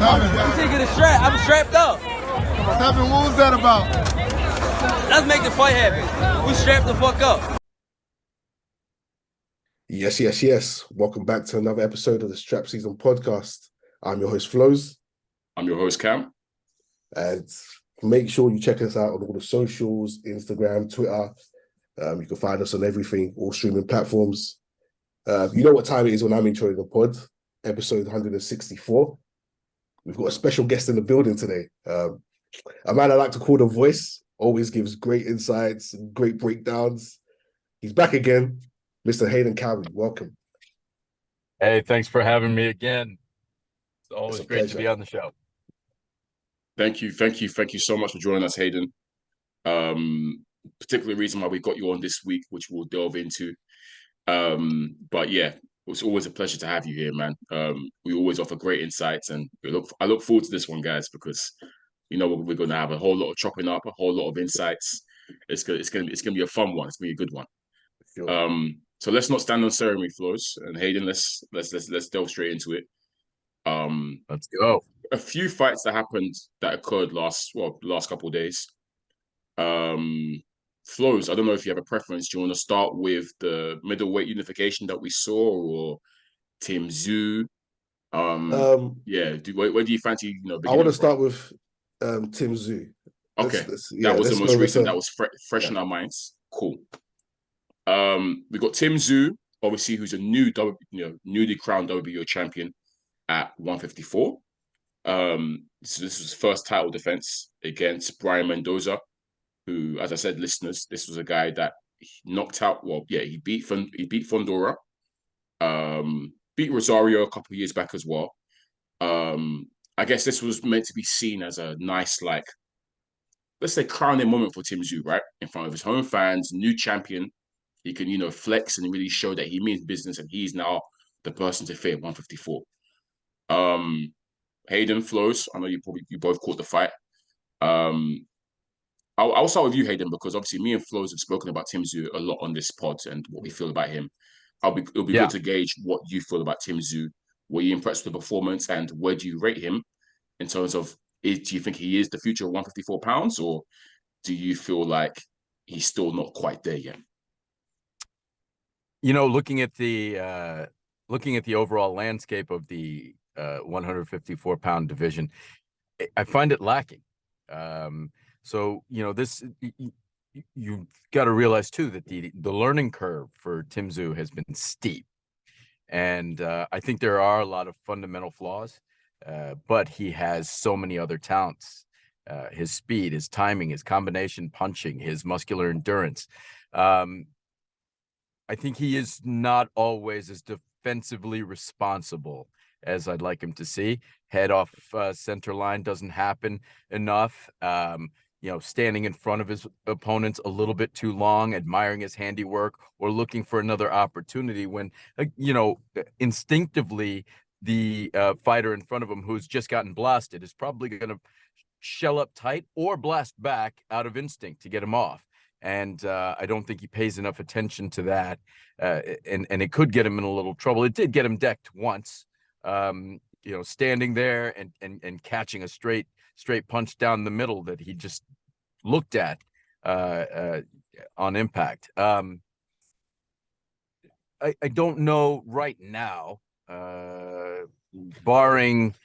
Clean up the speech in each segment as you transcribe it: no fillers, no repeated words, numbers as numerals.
I'm taking the strap. I'm strapped up. What's happening? What was that about? Let's make the fight happen. We strapped the fuck up. Yes. Welcome back to another episode of the SZN Podcast. I'm your host, Flowz. I'm your host, Kam. And make sure you check us out on all the socials, Instagram, Twitter. You can find us on everything, all streaming platforms. You know what time it is when I'm introing the pod, episode 164. We've got a special guest in the building today. A man I like to call The Voice, always gives great insights, great breakdowns. He's back again, Mr. Hayden. Welcome. Hey, thanks for having me again. It's always great to be on the show. Thank you so much for joining us, Hayden. Particular reason why we got you on this week, which we'll delve into. But yeah, it's always a pleasure to have you here, man. We always offer great insights, and I look forward to this one, guys, because you know we're going to have a whole lot of chopping up, a whole lot of insights. It's going to be a fun one. It's going to be a good one. Sure. So let's not stand on ceremony, Flowz, and Hayden. Let's delve straight into it. Let's go. A few fights that happened that occurred last couple of days. Flowz, I don't know if you have a preference. Do you want to start with the middleweight unification that we saw, or Tszyu? Where do you fancy? I want to start with Tszyu. Okay, that was the most recent. That was fresh in our minds. Cool. We got Tszyu, obviously, who's a newly crowned WBO champion at 154. This was his first title defense against Brian Mendoza, who, as I said, listeners, this was a guy that knocked out. Well, yeah, he beat Fondora, beat Rosario a couple of years back as well. I guess this was meant to be seen as a nice, let's say, crowning moment for Tszyu, right, in front of his home fans, new champion. He can, flex and really show that he means business, and he's now the person to fit at 154. Hayden, Flowz, I know you both caught the fight. I'll start with you, Hayden, because obviously me and Flowz have spoken about Tszyu a lot on this pod and what we feel about him. It'll be good to gauge what you feel about Tszyu. Were you impressed with the performance, and where do you rate him in terms of, do you think he is the future of 154 pounds, or do you feel like he's still not quite there yet? Looking at the overall landscape of the 154-pound division, I find it lacking. So this, you've got to realize too that the learning curve for Tszyu has been steep, and I think there are a lot of fundamental flaws, but he has so many other talents. His speed, his timing, his combination punching, his muscular endurance. I think he is not always as defensively responsible as I'd like him to see. Head off center line doesn't happen enough. Standing in front of his opponents a little bit too long, admiring his handiwork, or looking for another opportunity when, instinctively the fighter in front of him who's just gotten blasted is probably going to shell up tight or blast back out of instinct to get him off. And I don't think he pays enough attention to that. And it could get him in a little trouble. It did get him decked once, standing there and catching a straight punch down the middle that he just looked at on impact. I don't know right now, barring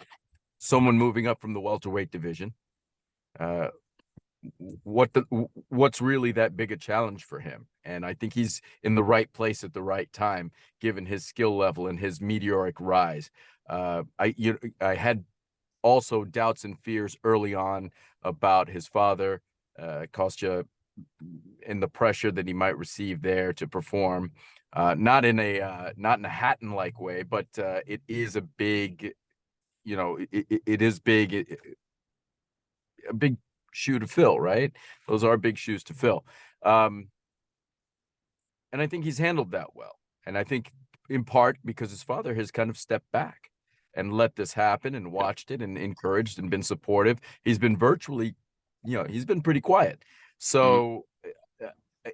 someone moving up from the welterweight division, what's really that big a challenge for him. And I think he's in the right place at the right time, given his skill level and his meteoric rise. I had also doubts and fears early on about his father, Kostya, and the pressure that he might receive there to perform, not in a Hatton-like way, but it is a big, it is big, a big shoe to fill, right? Those are big shoes to fill. And I think he's handled that well. And I think in part because his father has kind of stepped back and let this happen and watched it and encouraged and been supportive. He's been virtually, he's been pretty quiet. So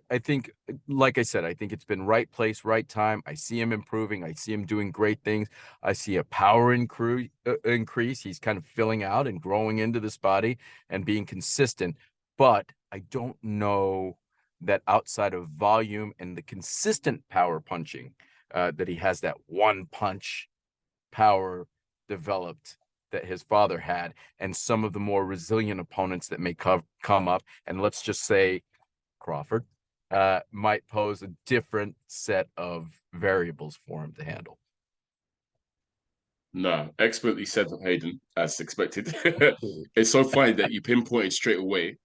I think, like I said, I think it's been right place, right time. I see him improving. I see him doing great things. I see a power increase. He's kind of filling out and growing into this body and being consistent. But I don't know that outside of volume and the consistent power punching, that he has that one punch power developed that his father had, and some of the more resilient opponents that may come up. And let's just say Crawford might pose a different set of variables for him to handle. No, expertly said, Hayden, as expected. It's so funny that you pinpointed straight away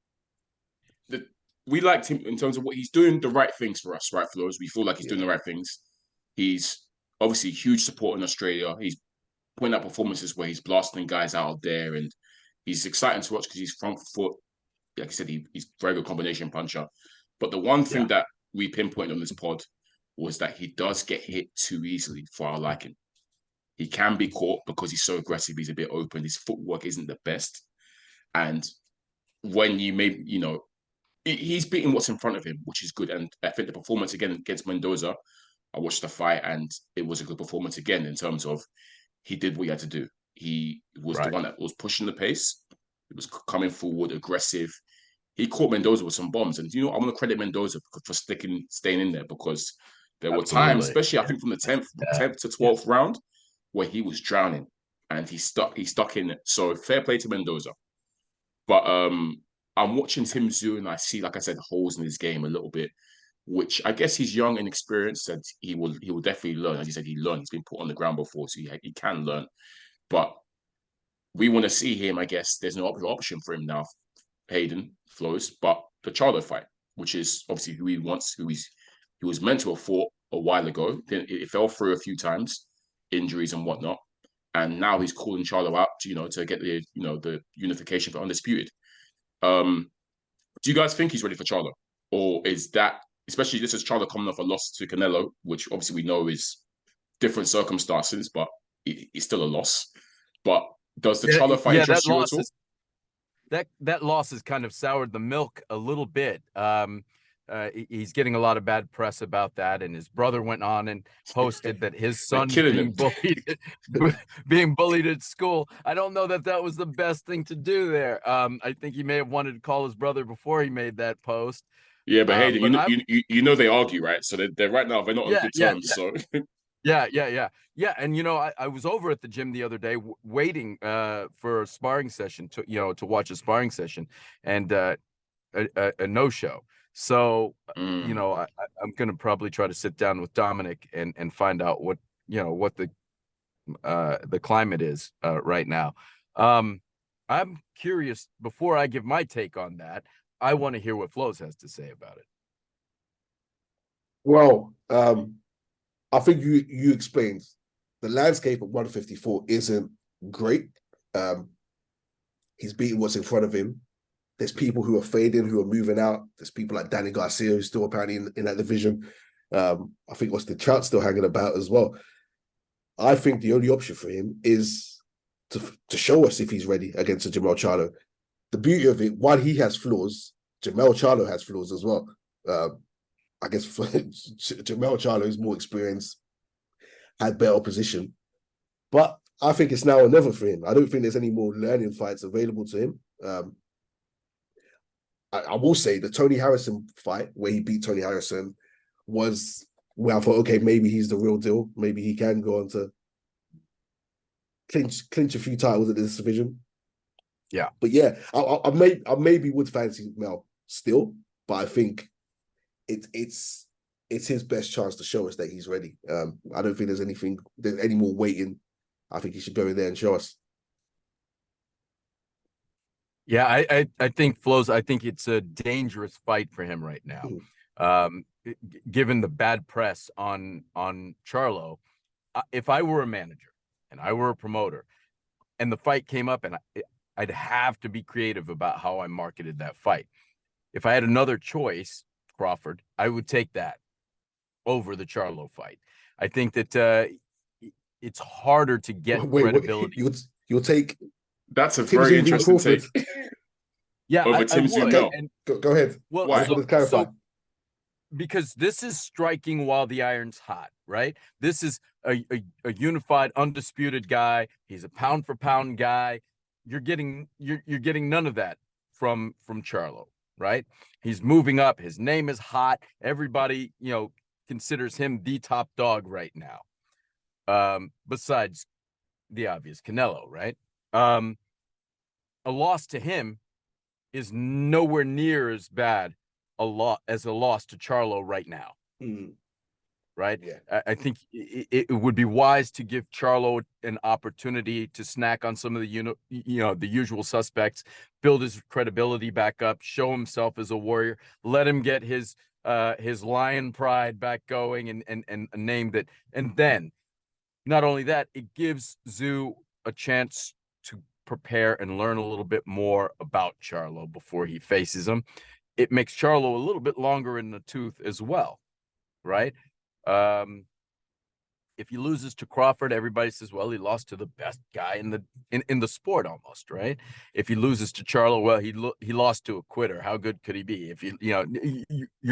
that we liked him in terms of what he's doing, the right things for us, right, Flowz? We feel like he's doing the right things. He's obviously huge support in Australia. He's putting out performances where he's blasting guys out there, and he's exciting to watch because he's front foot. Like I said, he's a very good combination puncher. But the one thing that we pinpointed on this pod was that he does get hit too easily for our liking. He can be caught because he's so aggressive. He's a bit open. His footwork isn't the best. And when he's beating what's in front of him, which is good. And I think the performance again against Mendoza, I watched the fight and it was a good performance again in terms of he did what he had to do. He was the one that was pushing the pace. He was coming forward, aggressive. He caught Mendoza with some bombs. And, I want to credit Mendoza for staying in there, because there were times, especially I think from the 10th to 12th round, where he was drowning and he stuck in it. So fair play to Mendoza. But I'm watching Tszyu and I see, like I said, holes in his game a little bit, which I guess he's young and experienced, and he will definitely learn. As you said, he learned. He's been put on the ground before, so he can learn. But we want to see him. I guess there's no other option for him now, Hayden, Flowz, but the Charlo fight, which is obviously who he wants, he was meant to have fought a while ago. Then it fell through a few times, injuries and whatnot, and now he's calling Charlo out, to get the the unification for Undisputed. Do you guys think he's ready for Charlo, or is that, especially this is Charlo coming off a loss to Canelo, which obviously we know is different circumstances, but it's still a loss. But does the Charlo fight interest you at all? That loss has kind of soured the milk a little bit. He's getting a lot of bad press about that, and his brother went on and posted that his son being bullied at school. I don't know that was the best thing to do there. I think he may have wanted to call his brother before he made that post. Yeah, but Hayden, they argue, right? So they're right now, they're not on good terms. So yeah. And I was over at the gym the other day waiting for a sparring session to watch a sparring session, and a no-show. So I'm going to probably try to sit down with Dominic and find out what the climate is right now. I'm curious. Before I give my take on that, I want to hear what Flowz has to say about it. Well, I think you explained the landscape of 154 isn't great. He's beating what's in front of him. There's people who are fading, who are moving out. There's people like Danny Garcia, who's still apparently in that division. I think Austin Trout's still hanging about as well. I think the only option for him is to show us if he's ready against a Jermell Charlo. The beauty of it, while he has flaws, Jermell Charlo has flaws as well. I guess Jermell Charlo is more experienced, had better position. But I think it's now or never for him. I don't think there's any more learning fights available to him. I will say the Tony Harrison fight, where he beat Tony Harrison, was where I thought, okay, maybe he's the real deal. Maybe he can go on to clinch a few titles in this division. Yeah. But yeah, I maybe would fancy Mel still, but I think it's his best chance to show us that he's ready. I don't think there's any more waiting. I think he should go in there and show us. Yeah, I think Flowz, I think it's a dangerous fight for him right now. Given the bad press on Charlo, if I were a manager and I were a promoter and the fight came up, and I'd have to be creative about how I marketed that fight. If I had another choice, Crawford, I would take that over the Charlo fight. I think that it's harder to get credibility. You'll take. That's a very interesting take. Yeah, over Tszyu. Go ahead. Well, why? So because this is striking while the iron's hot, right? This is a unified, undisputed guy. He's a pound for pound guy. You're getting none of that from Charlo, right? He's moving up. His name is hot. Everybody, considers him the top dog right now. Besides the obvious Canelo, right? A loss to him is nowhere near as bad as a loss to Charlo right now. Right? Yeah. I think it would be wise to give Charlo an opportunity to snack on some of the the usual suspects, build his credibility back up, show himself as a warrior, let him get his lion pride back going, and a name that, and then not only that, it gives Tszyu a chance to prepare and learn a little bit more about Charlo before he faces him. It makes Charlo a little bit longer in the tooth as well, right? If he loses to Crawford, everybody says, well, he lost to the best guy in the sport almost, right? If he loses to Charlo, well, he lost to a quitter. How good could he be? If you're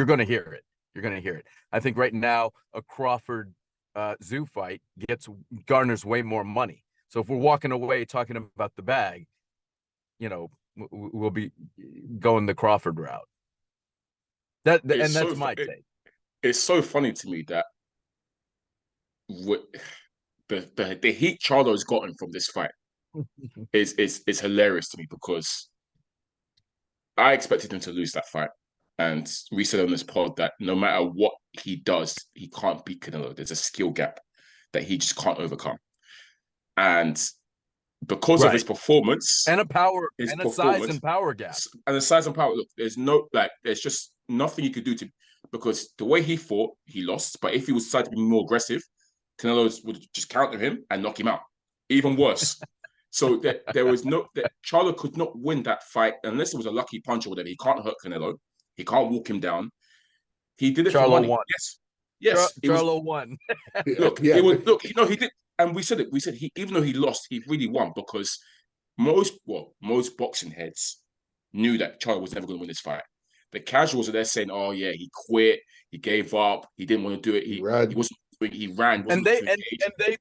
going to hear it. You're going to hear it. I think right now a Crawford Tszyu fight garners way more money. So if we're walking away talking about the bag, we'll be going the Crawford route. That's my take. It's so funny to me that the heat Charlo has gotten from this fight is hilarious to me, because I expected him to lose that fight. And we said on this pod that no matter what he does, he can't beat Canelo. There's a skill gap that he just can't overcome. And because of his performance and a size and power gap. And the size and power, look, there's just nothing you could do to, because the way he fought, he lost. But if he was decided to be more aggressive, Canelo would just counter him and knock him out. Even worse. So that Charlo could not win that fight unless it was a lucky punch or whatever. He can't hurt Canelo. He can't walk him down. He did it for money. Won. Yes. Charlo won. He did. And we said it. We said even though he lost, he really won, because most boxing heads knew that Charlo was never going to win this fight. The casuals are there saying, "Oh yeah, he quit, he gave up, he didn't want to do it, he wasn't doing, he ran." And they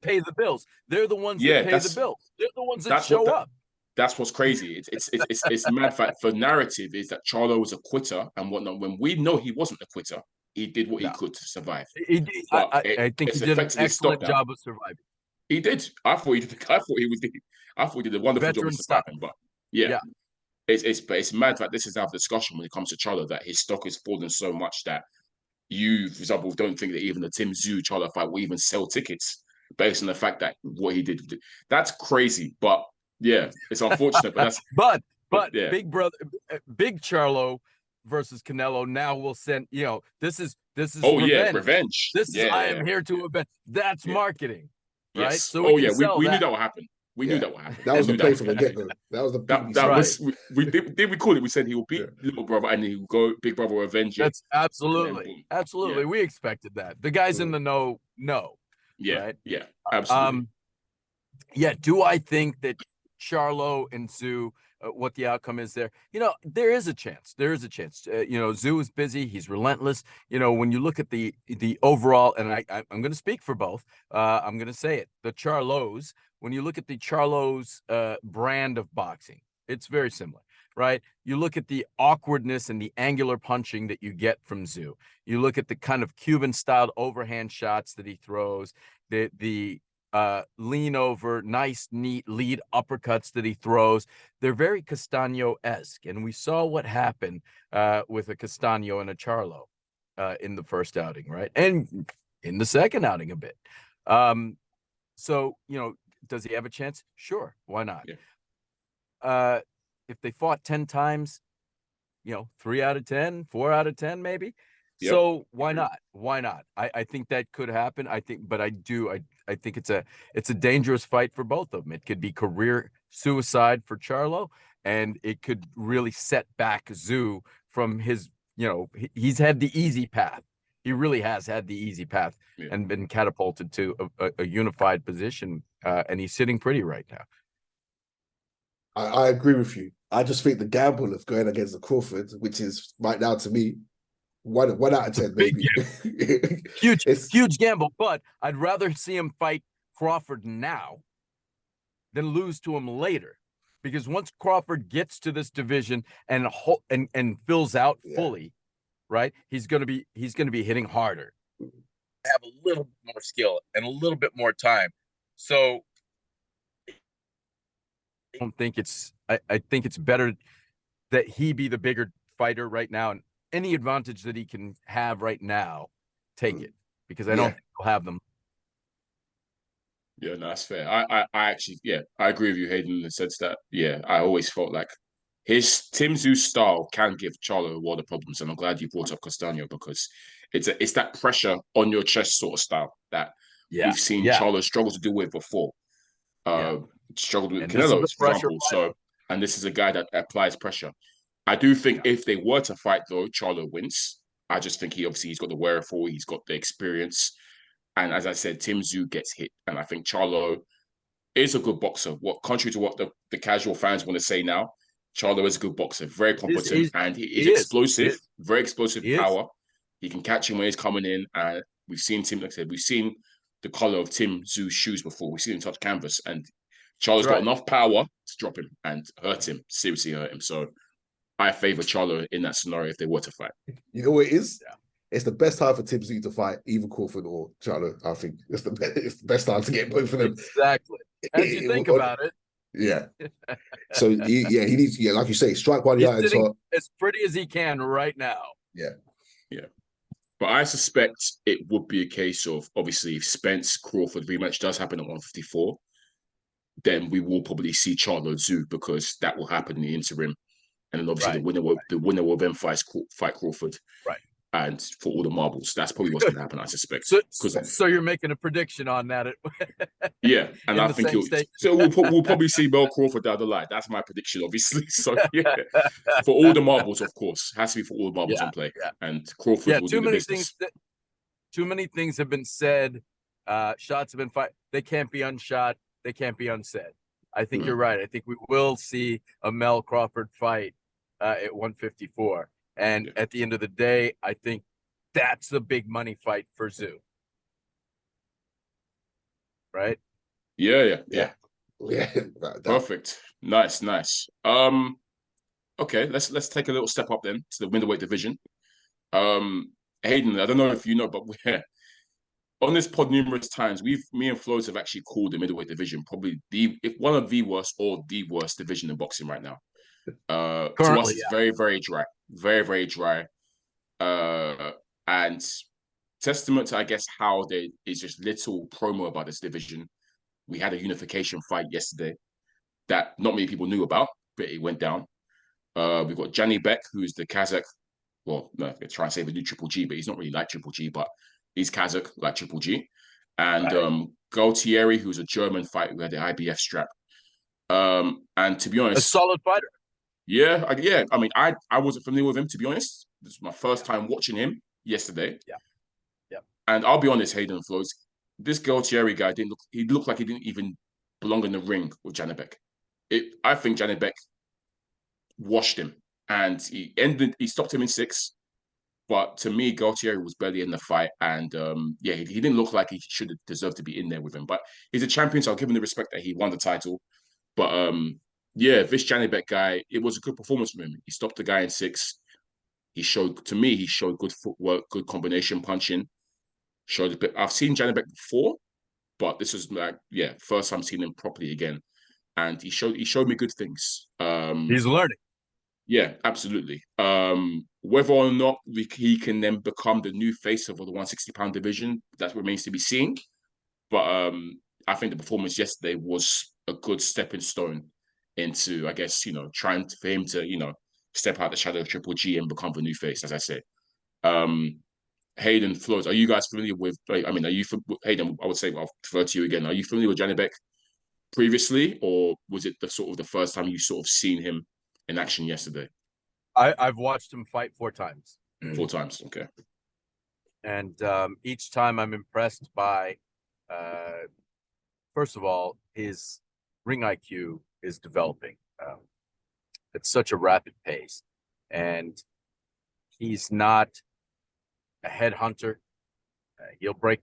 pay the bills. They're the ones that pay the bills. They're the ones that show up. That's what's crazy. It's mad fact. The narrative is that Charlo was a quitter and whatnot. When we know he wasn't a quitter, he did what he could to survive. I think he did an excellent job of surviving. He did. I thought he did a wonderful job of surviving. But yeah. It's mad that this is our discussion when it comes to Charlo, that his stock has fallen so much that you, for example, don't think that even the Tszyu Charlo fight will even sell tickets based on the fact that what he did. That's crazy. But yeah, it's unfortunate. But that's yeah. Big Charlo versus Canelo now will send, this is revenge. I am here to avenge. That's marketing. Right. Yes. So we knew that would happen. We knew that would happen. That was the play from the get-go. That was the we call it. We said he will beat little brother and he will go big brother revenge. That's absolutely. Yeah. We expected that. The guys in the know. Yeah. Right? Yeah. Absolutely. Do I think that Charlo and Tszyu, what the outcome is there? There is a chance. Tszyu is busy. He's relentless. When you look at the overall, and I'm going to speak for both. I'm going to say it. The Charlos. When you look at the Charlos brand of boxing, it's very similar, right? You look at the awkwardness and the angular punching that you get from Tszyu. You look at the kind of Cuban-styled overhand shots that he throws, the lean over, nice, neat lead uppercuts that he throws. They're very Castaño-esque, and we saw what happened with a Castaño and a Charlo in the first outing, right? And in the second outing a bit. So, does he have a chance? Sure. Why not? Yeah. If they fought 10 times, 3 out of 10, 4 out of 10, maybe. Yep. So why not? Why not? I think that could happen. I think it's a dangerous fight for both of them. It could be career suicide for Charlo, and it could really set back Tszyu from his, he's had the easy path. He really has had the easy path and been catapulted to a unified position, and he's sitting pretty right now. I agree with you. I just think the gamble of going against the Crawford, which is right now to me one out of 10, maybe. Huge gamble, but I'd rather see him fight Crawford now than lose to him later. Because once Crawford gets to this division and fills out fully, right, he's gonna be hitting harder, have a little bit more skill and a little bit more time. So I think it's better that he be the bigger fighter right now, and any advantage that he can have right now, take it, because I don't think he'll have them. Yeah, no, that's fair. I actually, I agree with you, Hayden, in the sense that, I always felt like his Tszyu style can give Charlo a lot of problems, and I'm glad you brought up Castaño, because it's that pressure on your chest sort of style that we've seen Charlo struggle to deal with before. Struggled with Canelo, for example. So, and this is a guy that applies pressure. I do think if they were to fight, though, Charlo wins. I just think he's got the wherewithal, he's got the experience. And as I said, Tszyu gets hit. And I think Charlo is a good boxer. Contrary to what the casual fans want to say now, Charlo is a good boxer, very competent, and he's explosive, very explosive power. He can catch him when he's coming in. And we've seen we've seen the color of Tszyu's shoes before. We've seen him touch canvas. And Charlo's got enough power to drop him and seriously hurt him. So I favor Charlo in that scenario if they were to fight. You know what it is? Yeah. It's the best time for Tszyu to fight either Crawford or Charlo. I think it's the best time to get both of them. Exactly. As you think about it. Yeah. So he needs, like you say, strike while the iron's hot. As pretty as he can right now. Yeah. Yeah. But I suspect it would be a case of, obviously, if Spence Crawford rematch does happen at 154, then we will probably see Charlo Tszyu, because that will happen in the interim. And then obviously the winner will then fight Crawford. Right. And for all the marbles. That's probably what's going to happen, I suspect. So you're making a prediction on that. Yeah, and I think we'll probably see Mel Crawford down the line. That's my prediction, obviously. So for all the marbles, of course, has to be for all the marbles in play. Yeah. And Crawford will do the business. Too many things have been said. Shots have been fired. They can't be unshot. They can't be unsaid. I think you're right. I think we will see a Mel Crawford fight at 154. And at the end of the day, I think that's the big money fight for Tszyu. Right? Yeah. Perfect. Nice. Okay, let's take a little step up then to the middleweight division. Hayden, I don't know if you know, but we're on this pod numerous times. Me and Flowz have actually called the middleweight division probably one of the worst or the worst division in boxing right now. To us, it's very, very dry. Very, very dry. And testament to, I guess, how there is just little promo about this division. We had a unification fight yesterday that not many people knew about, but it went down. We've got Janibek Beck, who's the Kazakh. Well, no, they're trying to say the new Triple G, but he's not really like Triple G, but he's Kazakh like Triple G. And Gualtieri, who's a German fighter who had the IBF strap. And to be honest, a solid fighter. Yeah. I mean, I wasn't familiar with him, to be honest. This was my first time watching him yesterday. Yeah. And I'll be honest, Hayden Flowz, this Gualtieri guy looked like he didn't even belong in the ring with Janibek. I think Janibek washed him, and he stopped him in 6. But to me, Gualtieri was barely in the fight, and he didn't look like he should have deserved to be in there with him. But he's a champion, so I'll give him the respect that he won the title. But this Janibek guy, it was a good performance from him. He stopped the guy in 6. He showed good footwork, good combination punching. Showed a bit. I've seen Janibek before, but this was first time seeing him properly again. And he showed me good things. He's learning. Yeah, absolutely. Whether or not he can then become the new face of the 160-pound division, that remains to be seen. But I think the performance yesterday was a good stepping stone into, I guess, trying for him to, step out the shadow of Triple G and become the new face, as I say. Hayden, Flowz, are you guys familiar with, Hayden, I would say, I'll refer to you again. Are you familiar with Janibek previously, or was it the first time you sort of seen him in action yesterday? I've watched him fight 4 times. 4 times, okay. And each time I'm impressed by, first of all, his ring IQ is developing at such a rapid pace. And he's not a headhunter. He'll break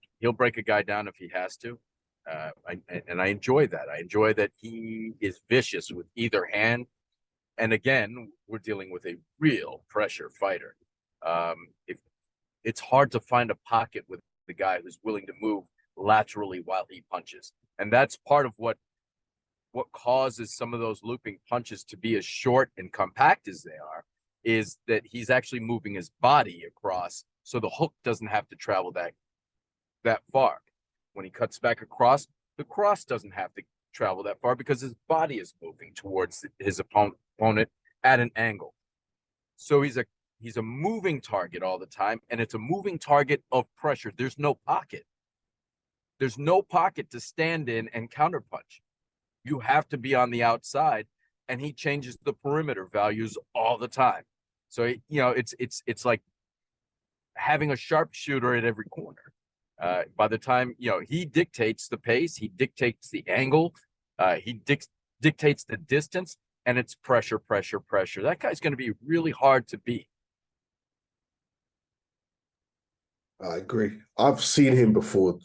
a guy down if he has to. I enjoy that. I enjoy that he is vicious with either hand. And again, we're dealing with a real pressure fighter. If it's hard to find a pocket with the guy who's willing to move laterally while he punches, and that's part of what causes some of those looping punches to be as short and compact as they are, is that he's actually moving his body across, so the hook doesn't have to travel that far. When he cuts back across, the cross doesn't have to travel that far because his body is moving towards his opponent at an angle. So he's a moving target all the time, and it's a moving target of pressure. There's no pocket. There's no pocket to stand in and counterpunch. You have to be on the outside, and he changes the perimeter values all the time. So, you know, it's like having a sharpshooter at every corner. By the time, you know, he dictates the pace, he dictates the angle, he dictates the distance, and it's pressure, pressure, pressure. That guy's going to be really hard to beat. I agree. I've seen him before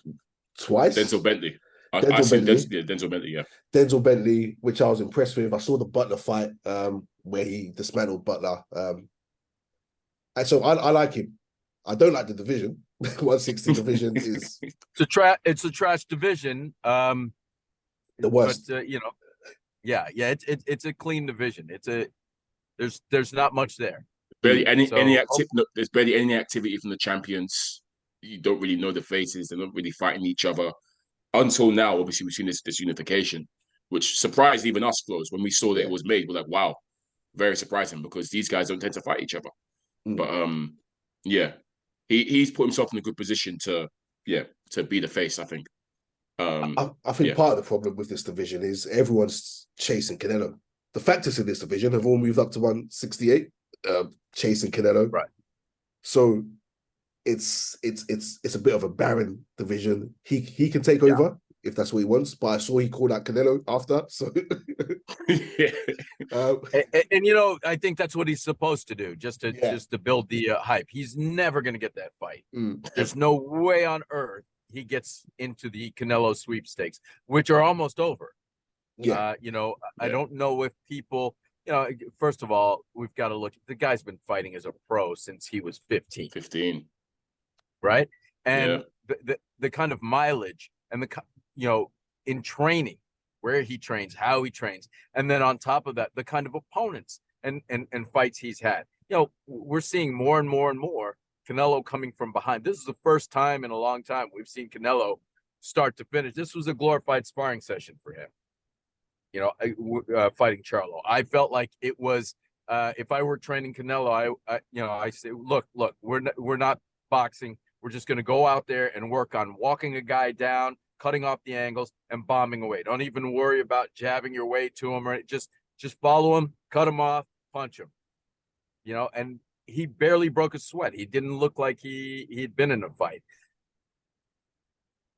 twice. Denzel Bentley. Denzel Bentley, yeah. Denzel Bentley, which I was impressed with. I saw the Butler fight where he dismantled Butler. And so I like him. I don't like the division. 160 division is it's a trash division. The worst. But you know, it's a clean division. There's not much there. There's barely any activity from the champions. You don't really know the faces. They're not really fighting each other until now. Obviously, we've seen this unification, which surprised even us, Flowz, when we saw that it was made. We're like, wow, very surprising, because these guys don't tend to fight each other. But yeah, he's put himself in a good position to be the face, I think. I think part of the problem with this division is everyone's chasing Canelo. The factors in this division have all moved up to 168, chasing Canelo. Right. So it's a bit of a barren division. He can take over if that's what he wants. But I saw he called out Canelo after. So and you know, I think that's what he's supposed to do, just to build the hype. He's never going to get that fight. There's no way on earth he gets into the Canelo sweepstakes, which are almost over. You know, I don't know if people, you know, first of all, we've got to look. The guy's been fighting as a pro since he was 15. Right. And the kind of mileage and in training, where he trains, how he trains, and then on top of that, the kind of opponents and fights he's had. You know, we're seeing more and more and more Canelo coming from behind. This is the first time in a long time we've seen Canelo start to finish. This was a glorified sparring session for him. You know, fighting Charlo. I felt like it was. If I were training Canelo, I say, look, we're not boxing. We're just going to go out there and work on walking a guy down, cutting off the angles, and bombing away. Don't even worry about jabbing your way to him. Right? Just follow him, cut him off, punch him. You know, and he barely broke a sweat. He didn't look like he'd been in a fight.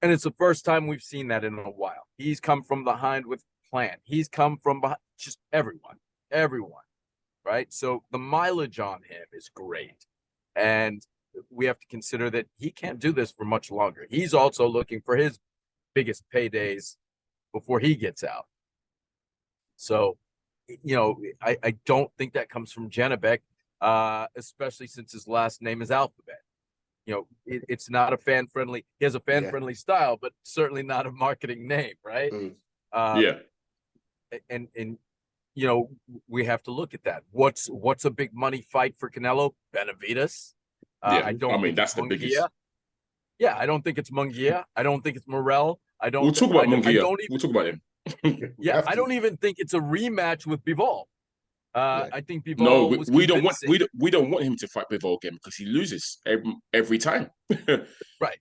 And it's the first time we've seen that in a while. He's come from behind with plan. He's come from behind, just everyone, right? So the mileage on him is great. And we have to consider that he can't do this for much longer. He's also looking for his biggest paydays before he gets out. So, you know, I don't think that comes from Janibek, especially since his last name is Alphabet. You know, it's not a fan-friendly. He has a fan-friendly style, but certainly not a marketing name, right? And you know, we have to look at that. What's a big money fight for Canelo? Benavidez. I mean, that's the biggest. Yeah, I don't think it's Munguia. I don't think it's Morel. We'll talk about Munguia. We'll talk about him. I don't even think it's a rematch with Bivol. I think Bivol. No, we don't want him to fight Bivol again because he loses every time. Right.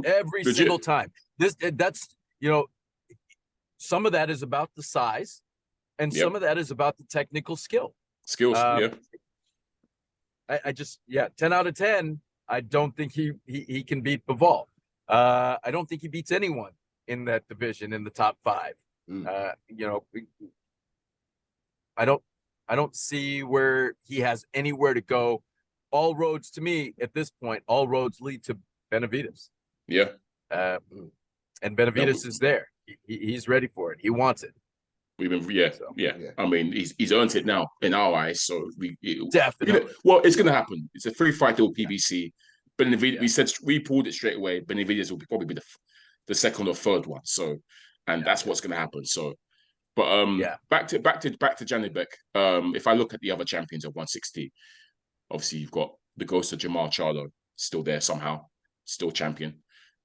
Every single time. That's you know, some of that is about the size, and some of that is about the technical skills. I just 10 out of 10. I don't think he can beat Bivol. I don't think he beats anyone in that division in the top 5. You know, I don't see where he has anywhere to go all roads to me at this point, all roads lead to Benavidez. Yeah. And Benavidez is there. He's ready for it. He wants it. We've been, yeah. I mean, he's earned it now in our eyes. So Definitely. Well, it's going to happen. It's a 3-fight deal PBC. Benavidez, we pulled it straight away. Benavidez will probably be the second or third one. So, and that's what's going to happen. So, but back to Janibek. If I look at the other champions at 160, obviously you've got the ghost of Jamal Charlo still there somehow, still champion.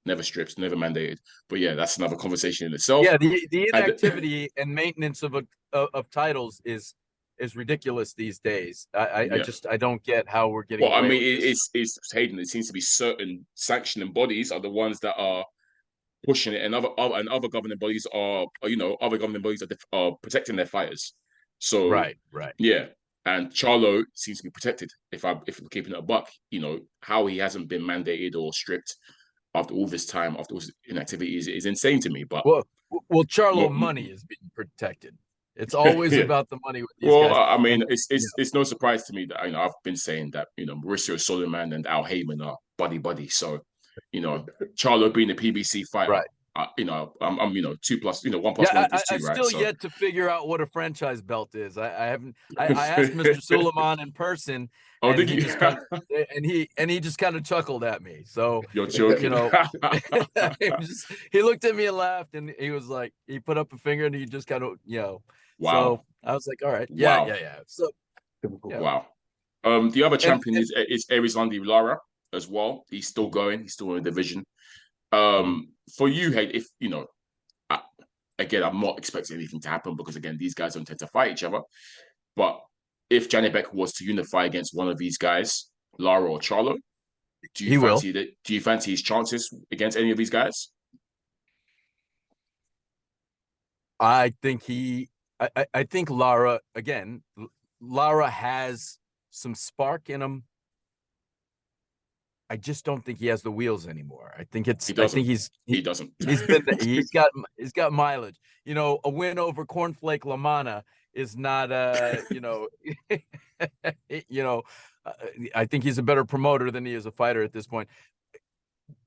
Never stripped, never mandated, but yeah, that's another conversation in itself. Yeah, the inactivity and maintenance of titles is ridiculous these days. I don't get how we're getting. Well, I mean, it's Hayden. It seems to be certain sanctioning bodies are the ones that are pushing it, and other governing bodies are protecting their fighters. So right, yeah. And Charlo seems to be protected. If we're keeping it a buck, how he hasn't been mandated or stripped after all this time, after all this inactivity is insane to me. But Charlo money is being protected. It's always about the money with these guys. I mean, it's no surprise to me that I've been saying that Mauricio Soliman and Al Heyman are buddy. So Charlo being a PBC fighter, right? I'm 2+, 1 + 1 is 2, I right? Still yet to figure out what a franchise belt is. I haven't. I asked Mr. Suleiman in person. Oh, did you? He just kind of chuckled at me. So you're joking. He looked at me and laughed, and he was like, he put up a finger, and he just kind of, Wow. So I was like, all right, yeah. So wow. The other champion is Erizlandi Lara as well. He's still going. He's still in the division. For you, Hayden, if again, I'm not expecting anything to happen because again, these guys don't tend to fight each other. But if Janibek was to unify against one of these guys, Lara or Charlo, do you fancy his chances against any of these guys? I think I think Lara has some spark in him. I just don't think he has the wheels anymore. I think he doesn't. He's got mileage. A win over Cornflake Lamana is not I think he's a better promoter than he is a fighter at this point.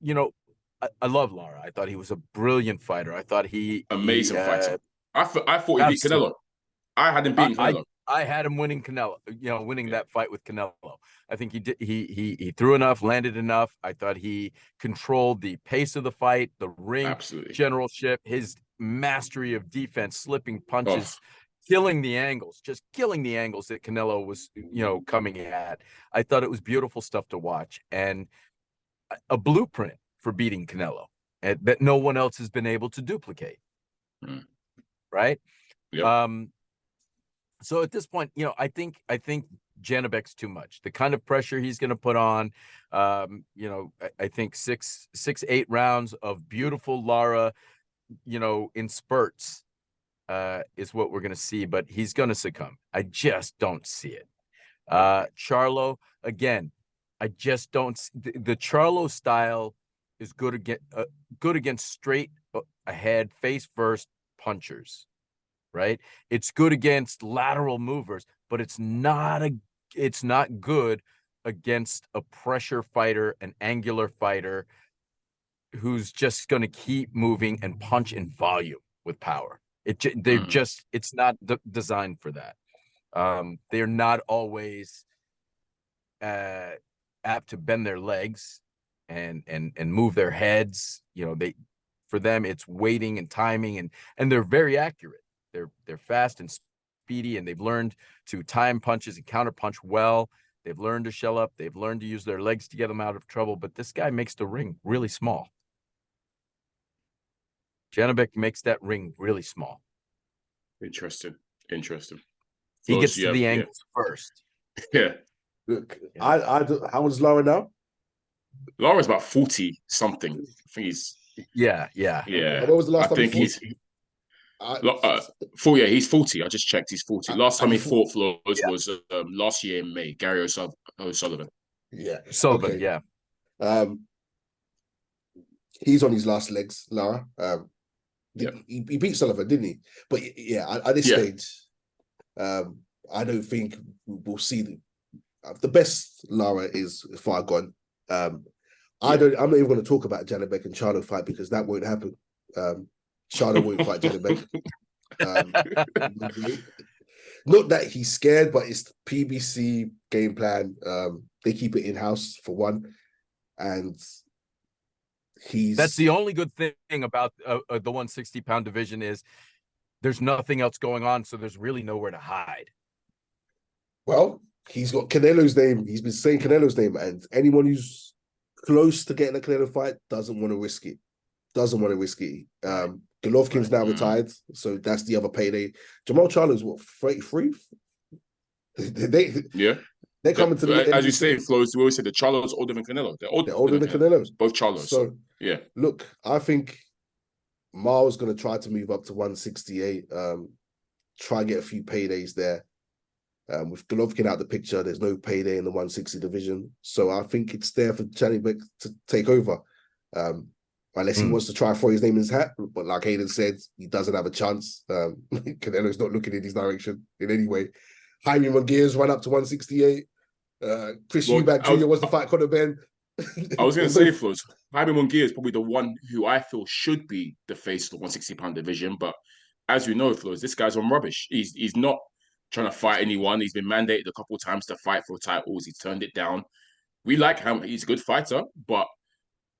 I love Lara. I thought he was a brilliant fighter. I thought amazing fighter. I thought he beat Canelo. I had him beating Canelo. I had him winning Canelo, winning that fight with Canelo. I think he did. He threw enough, landed enough. I thought he controlled the pace of the fight, the ring generalship, his mastery of defense, slipping punches, killing the angles that Canelo was, coming at. I thought it was beautiful stuff to watch and a blueprint for beating Canelo that no one else has been able to duplicate. Right? Yep. So at this point, I think Janibek's too much. The kind of pressure he's going to put on, I think 6-8 rounds of beautiful Lara, in spurts, is what we're going to see. But he's going to succumb. I just don't see it. Charlo, again, I just don't. The Charlo style is good against straight ahead, face first punchers. Right, it's good against lateral movers, but it's not good against a pressure fighter, an angular fighter who's just going to keep moving and punch in volume with power. It's not designed for that. They're not always apt to bend their legs and move their heads. For them it's waiting and timing and they're very accurate. They're fast and speedy, and they've learned to time punches and counter punch well. They've learned to shell up. They've learned to use their legs to get them out of trouble. But this guy makes the ring really small. Janibek makes that ring really small. Interesting. He gets to the angles first. Yeah. Look, how old is Lara now? Lara's about 40 something. I think he's. Yeah. And what was the last time? I think he's. He's 40. I just checked. He's 40. Last time he fought Flowz was last year in May. Gary O'Sullivan. Yeah, Sullivan. Okay. Yeah. He's on his last legs, Lara. He beat Sullivan, didn't he? But yeah, at this stage, I don't think we'll see the best Lara is far gone. I'm not even going to talk about Janibek and Charlo fight because that won't happen. Charlo won't fight Janibek. Not that he's scared, but it's the PBC game plan. They keep it in-house for one. And that's the only good thing about the 160-pound division is there's nothing else going on, so there's really nowhere to hide. Well, he's got Canelo's name. He's been saying Canelo's name, and anyone who's close to getting a Canelo fight doesn't want to risk it. Golovkin's now retired, so that's the other payday. Jamal Charlo's what, 33? They're coming to the as you say, Flowz. We always say the Charlo's older than Canelo. They're older than Canelo's. Both Charlos. So yeah, look, I think Marl's going to try to move up to 168. Try and get a few paydays there. With Golovkin out the picture, there's no payday in the 160 division, so I think it's there for Janibek to take over. Unless he wants to try and throw his name in his hat, but like Hayden said, he doesn't have a chance. Canelo's not looking in his direction in any way. Jaime Munguia's run up to 168. Chris Eubank Jr. wants to fight Conor Ben. I was going to say, Flowz, Jaime Munguia is probably the one who I feel should be the face of the 160-pound division. But as you know, Flowz, this guy's on rubbish. He's not trying to fight anyone. He's been mandated a couple of times to fight for titles. He's turned it down. We like him. He's a good fighter, but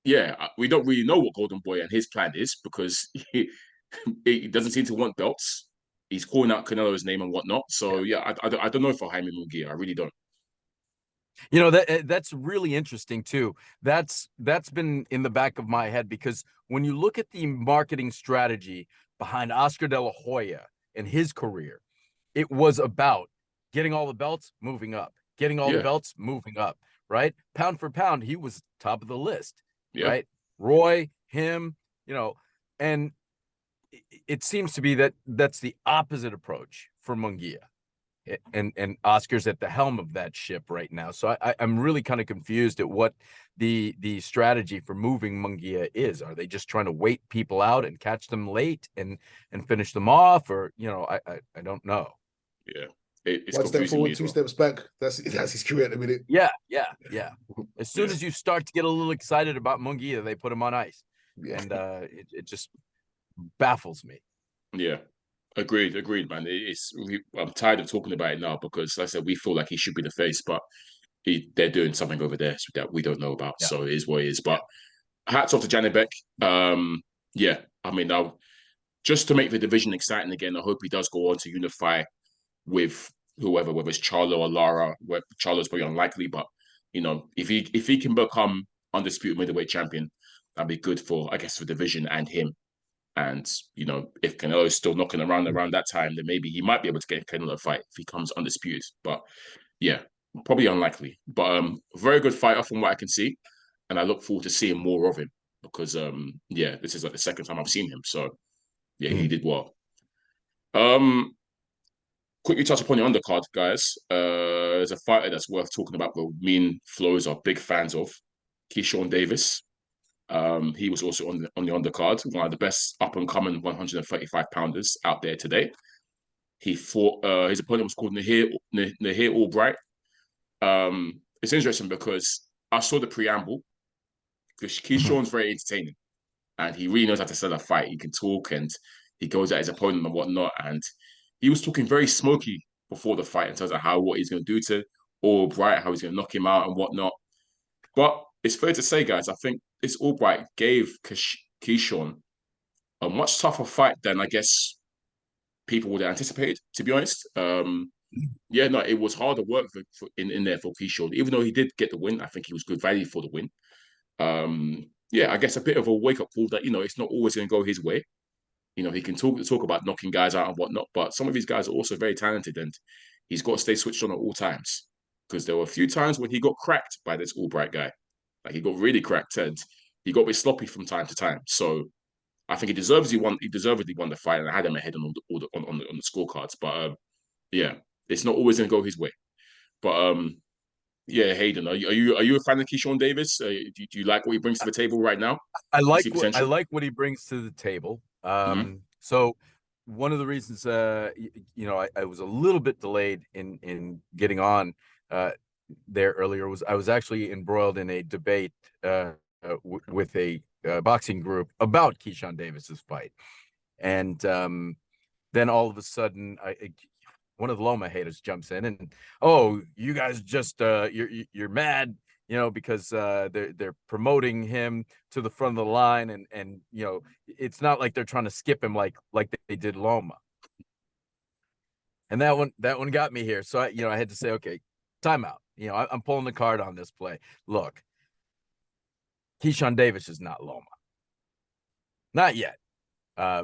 yeah, we don't really know what Golden Boy and his plan is because he doesn't seem to want belts. He's calling out Canelo's name and whatnot. So yeah, I don't know for Jaime Munguia. I really don't. You know, that's really interesting too. That's been in the back of my head because when you look at the marketing strategy behind Oscar De La Hoya and his career, it was about getting all the belts, moving up, getting all the belts, moving up, right? Pound for pound, he was top of the list, right? Roy, him, you know, and it seems to be that's the opposite approach for Munguia. And Oscar's at the helm of that ship right now. So I'm really kind of confused at what the strategy for moving Munguia is. Are they just trying to wait people out and catch them late and finish them off? Or, you know, I don't know. Yeah. It's one step forward, two steps back. That's his career at the minute. Yeah. As soon as you start to get a little excited about Munguia, they put him on ice. Yeah. And it just baffles me. Yeah. Agreed, man. I'm tired of talking about it now because, like I said, we feel like he should be the face, but they're doing something over there that we don't know about. Yeah. So it is what it is. But hats off to Janibek. Yeah, I mean, just to make the division exciting again, I hope he does go on to unify with whoever, whether it's Charlo or Lara. Charlo's probably unlikely, but you know, if he can become undisputed middleweight champion, that'd be good for, I guess, for division and him. And, you know, if Canelo is still knocking around that time, then maybe he might be able to get Canelo a fight if he comes undisputed. But yeah, probably unlikely. But very good fighter from what I can see. And I look forward to seeing more of him because, this is like the second time I've seen him. So, yeah, he did well. Quickly touch upon the undercard, guys. There's a fighter that's worth talking about that me and Flowz are big fans of, Keyshawn Davis. He was also on the undercard, one of the best up-and-coming 135-pounders out there today. He fought, his opponent was called Nahir Albright. It's interesting because I saw the preamble, because Keyshawn's very entertaining, and he really knows how to sell a fight. He can talk, and he goes at his opponent and whatnot, and he was talking very smoky before the fight in terms of what he's going to do to Albright, how he's going to knock him out and whatnot. But it's fair to say, guys, I think this Albright gave Keyshawn a much tougher fight than I guess people would have anticipated, to be honest. It was harder work in there for Keyshawn. Even though he did get the win, I think he was good value for the win. I guess a bit of a wake-up call that, you know, it's not always going to go his way. You know, he can talk about knocking guys out and whatnot, but some of these guys are also very talented and he's got to stay switched on at all times. Because there were a few times when he got cracked by this Albright guy. Like, he got really cracked and he got a bit sloppy from time to time. So I think he deservedly won the fight, and I had him ahead on the scorecards. But it's not always going to go his way. But Hayden, are you a fan of Keyshawn Davis? Do you like what he brings to the table right now? I like what he brings to the table. So one of the reasons, I was a little bit delayed in getting on. there earlier I was actually embroiled in a debate with a boxing group about Keyshawn Davis's fight, and then all of a sudden, one of the Loma haters jumps in and, oh, you guys just you're mad, because they're promoting him to the front of the line, and it's not like they're trying to skip him like they did Loma. And that one got me here. So I had to say, okay, timeout. I'm pulling the card on this play. Look, Keyshawn Davis is not Loma. Not yet.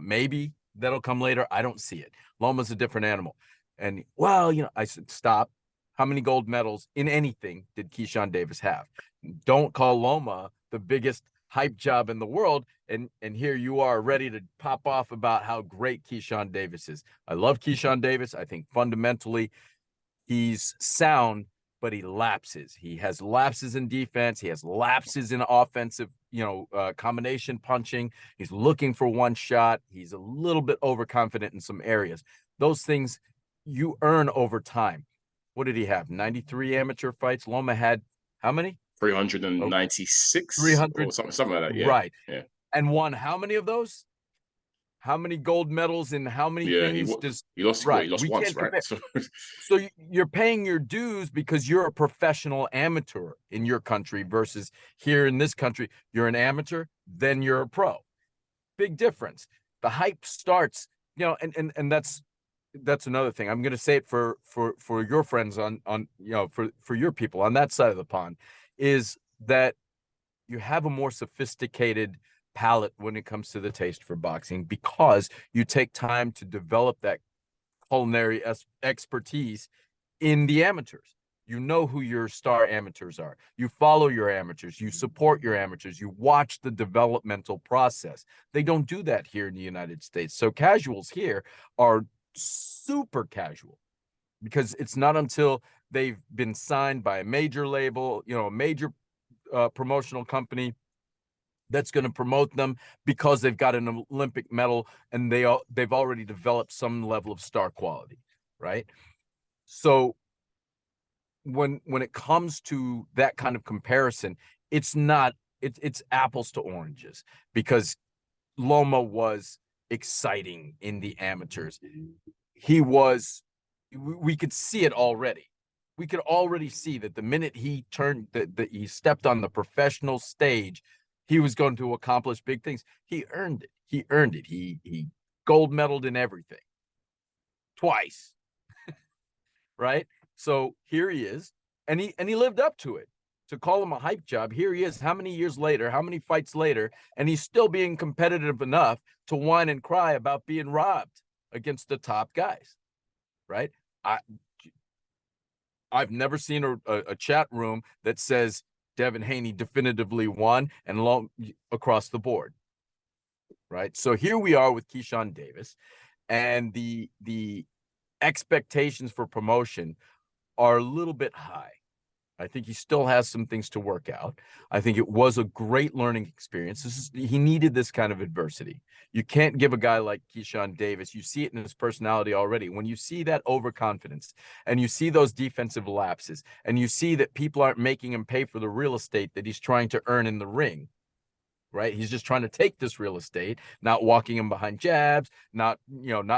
Maybe that'll come later. I don't see it. Loma's a different animal. And I said, stop. How many gold medals in anything did Keyshawn Davis have? Don't call Loma the biggest hype job in the world. And here you are ready to pop off about how great Keyshawn Davis is. I love Keyshawn Davis. I think fundamentally he's sound, but he lapses. He has lapses in defense. He has lapses in offensive, combination punching. He's looking for one shot. He's a little bit overconfident in some areas. Those things you earn over time. What did he have? 93 amateur fights. Loma had how many? 396. 300 or something like that. Yeah. Right. Yeah. And won how many of those? How many gold medals in how many things? He lost once, right? So you're paying your dues because you're a professional amateur in your country versus here in this country, you're an amateur, then you're a pro. Big difference. The hype starts, and that's another thing. I'm going to say it for your friends on for your people on that side of the pond, is that you have a more sophisticated palate when it comes to the taste for boxing because you take time to develop that culinary expertise in the amateurs. You know who your star amateurs are. You follow your amateurs. You support your amateurs. You watch the developmental process. They don't do that here in the United States. So casuals here are super casual because it's not until they've been signed by a major label, a major promotional company that's going to promote them because they've got an Olympic medal and they've already developed some level of star quality, right? So when it comes to that kind of comparison, it's apples to oranges because Loma was exciting in the amateurs. We could see it already. We could already see that the minute he he stepped on the professional stage, he was going to accomplish big things. He earned it. He gold medaled in everything. Twice. Right? So here he is. And he lived up to it. To call him a hype job, here he is, how many years later, how many fights later, and he's still being competitive enough to whine and cry about being robbed against the top guys. Right? I've never seen a chat room that says Devin Haney definitively won and across the board, right? So here we are with Keyshawn Davis, and the expectations for promotion are a little bit high. I think he still has some things to work out. I think it was a great learning experience. He needed this kind of adversity. You can't give a guy like Keyshawn Davis, you see it in his personality already. When you see that overconfidence and you see those defensive lapses and you see that people aren't making him pay for the real estate that he's trying to earn in the ring, right? He's just trying to take this real estate, not walking him behind jabs, not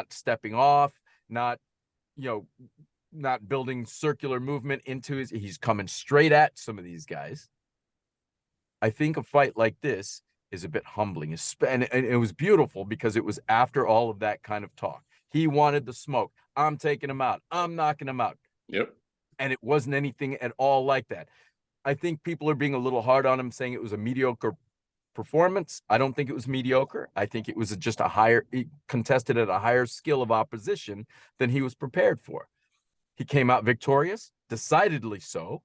stepping off, not building circular movement into he's coming straight at some of these guys. I think a fight like this is a bit humbling. And it was beautiful because it was after all of that kind of talk. He wanted the smoke. I'm taking him out. I'm knocking him out. Yep. And it wasn't anything at all like that. I think people are being a little hard on him, saying it was a mediocre performance. I don't think it was mediocre. I think it was just he contested at a higher skill of opposition than he was prepared for. He came out victorious, decidedly so.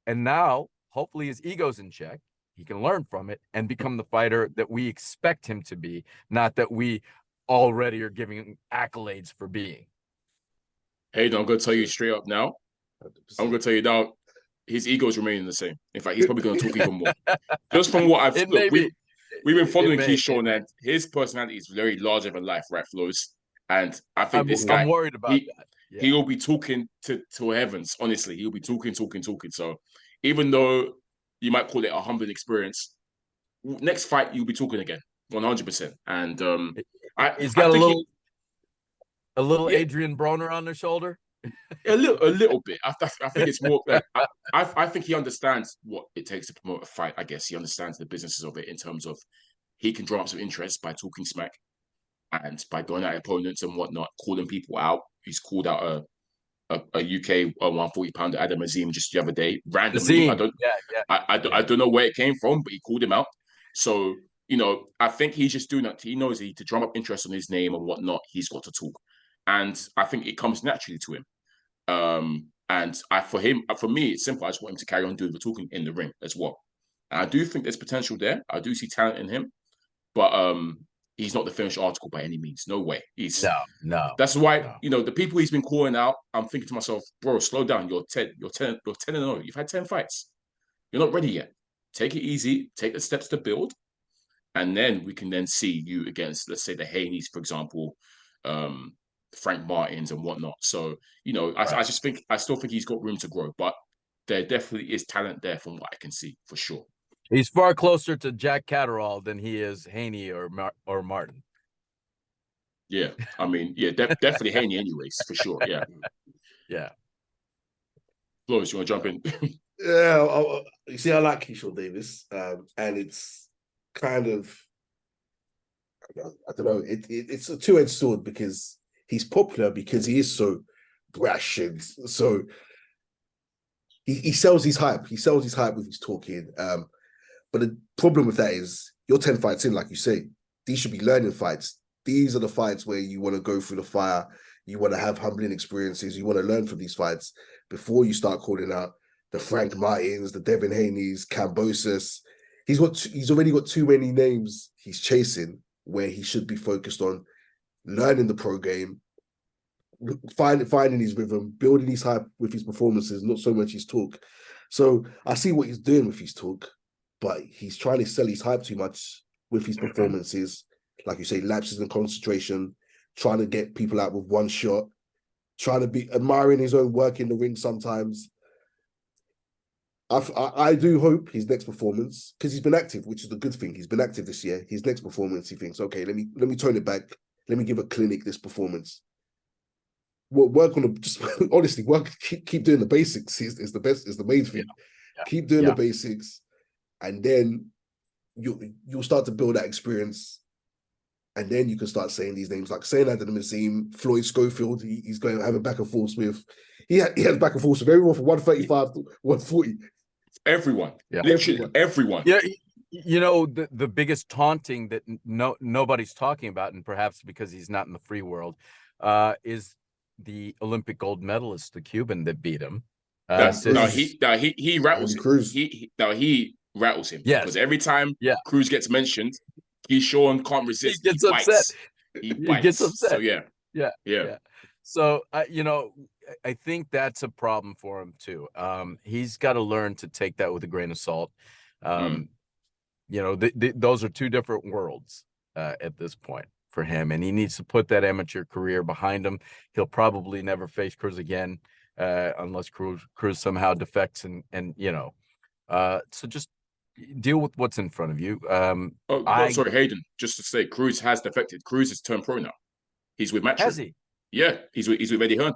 And now, hopefully, his ego's in check. He can learn from it and become the fighter that we expect him to be, not that we already are giving him accolades for being. Hayden, I'm going to tell you straight up now. 100%. I'm going to tell you now, his ego's remaining the same. In fact, he's probably going to talk even more. Just from what we've been following Keyshawn, and his personality is very larger than life, right, Flowz? And I think this guy, I'm worried about that. he'll be talking to heavens. Honestly, he'll be talking. So even though you might call it a humbling experience, next fight you'll be talking again, 100%. And he's got a little Adrian Broner on their shoulder. A little bit. I think it's more like I think he understands what it takes to promote a fight. I guess he understands the businesses of it in terms of he can draw up some interest by talking smack and by going at opponents and whatnot, calling people out. He's called out a UK 140-pounder Adam Azeez just the other day randomly. I don't know where it came from, but he called him out. So I think he's just doing that. He knows to drum up interest on his name and whatnot. He's got to talk, and I think it comes naturally to him. And for me, it's simple. I just want him to carry on doing the talking in the ring as well. And I do think there's potential there. I do see talent in him, but he's not the finished article by any means. No way. No. That's why the people he's been calling out. I'm thinking to myself, bro, slow down. You're 10-0. You've had 10 fights. You're not ready yet. Take it easy. Take the steps to build, and then we can then see you against, let's say, the Haneys, for example. Frank Martins and whatnot. So, I still think he's got room to grow, but there definitely is talent there from what I can see, for sure. He's far closer to Jack Catterall than he is Haney or Martin. Yeah, I mean, definitely Haney anyways, for sure, yeah. Yeah. Flowz, you want to jump in? Yeah, you see, I like Keyshawn Davis, and it's kind of, I don't know, it's a two-edged sword because he's popular because he is so brash and so he sells his hype. He sells his hype with his talking. But the problem with that is you're 10 fights in, like you say. These should be learning fights. These are the fights where you want to go through the fire. You want to have humbling experiences. You want to learn from these fights before you start calling out the Frank Martins, the Devin Haneys, Kambosos. He's already got too many names he's chasing where he should be focused on learning the pro game, finding his rhythm, building his hype with his performances, not so much his talk. So I see what he's doing with his talk, but he's trying to sell his hype too much with his performances. Like you say, lapses in concentration, trying to get people out with one shot, trying to be admiring his own work in the ring sometimes. I do hope his next performance, because he's been active, which is the good thing. He's been active this year. His next performance, he thinks, okay, let me tone it back. Let me give a clinic this performance. Work on honestly, keep doing the basics is the best, is the main thing. Yeah. Keep doing the basics, and then you'll start to build that experience, and then you can start saying these names like saying Adam Azeez, Floyd Schofield. He's going to have a back and forth with. He has back and forth with everyone from 135 to 140. Everyone, literally everyone. Yeah. The biggest taunting that nobody's talking about, and perhaps because he's not in the free world, is the Olympic gold medalist, the Cuban that beat him. He rattles him. He rattles him. Yes. Because every time Cruz gets mentioned, Keyshawn can't resist. He gets upset. He gets upset. So yeah. So I think that's a problem for him too. He's got to learn to take that with a grain of salt. Those are two different worlds at this point for him, and he needs to put that amateur career behind him. He'll probably never face Cruz again unless Cruz somehow defects, and so just deal with what's in front of you. Sorry, Hayden. Just to say, Cruz has defected. Cruz has turned pro now. He's with Matchroom. Has he? Yeah, he's with Eddie Hearn,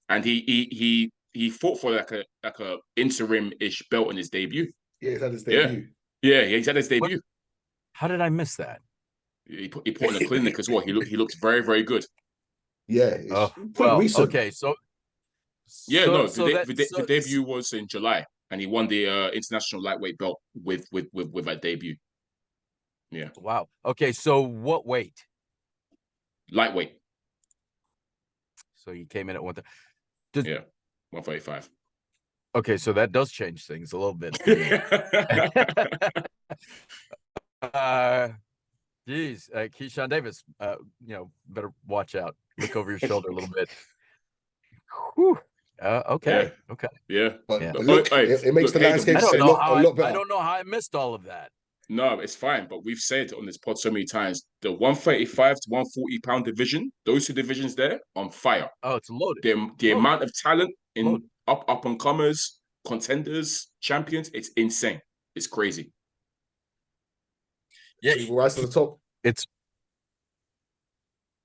and he fought for like a interim-ish belt in his debut. Yeah, he's had his debut. Yeah, he's had his debut. How did I miss that? He put in a clinic as well. He looks very, very good. Yeah. Recent. Okay, so the debut was in July, and he won the international lightweight belt with that debut. Yeah. Wow. Okay, so what weight? Lightweight. So he came in at 135. Okay, so that does change things a little bit. Keyshawn Davis, better watch out. Look over your shoulder a little bit. Whew. Okay. Yeah. But look, it makes the landscape a lot better. I don't know how I missed all of that. No, it's fine. But we've said on this pod so many times, the 135 to 140 pound division, those two divisions there, on fire. Oh, it's loaded. The amount of talent in up and comers, contenders, champions, it's insane. It's crazy. Yeah, you rise to the top.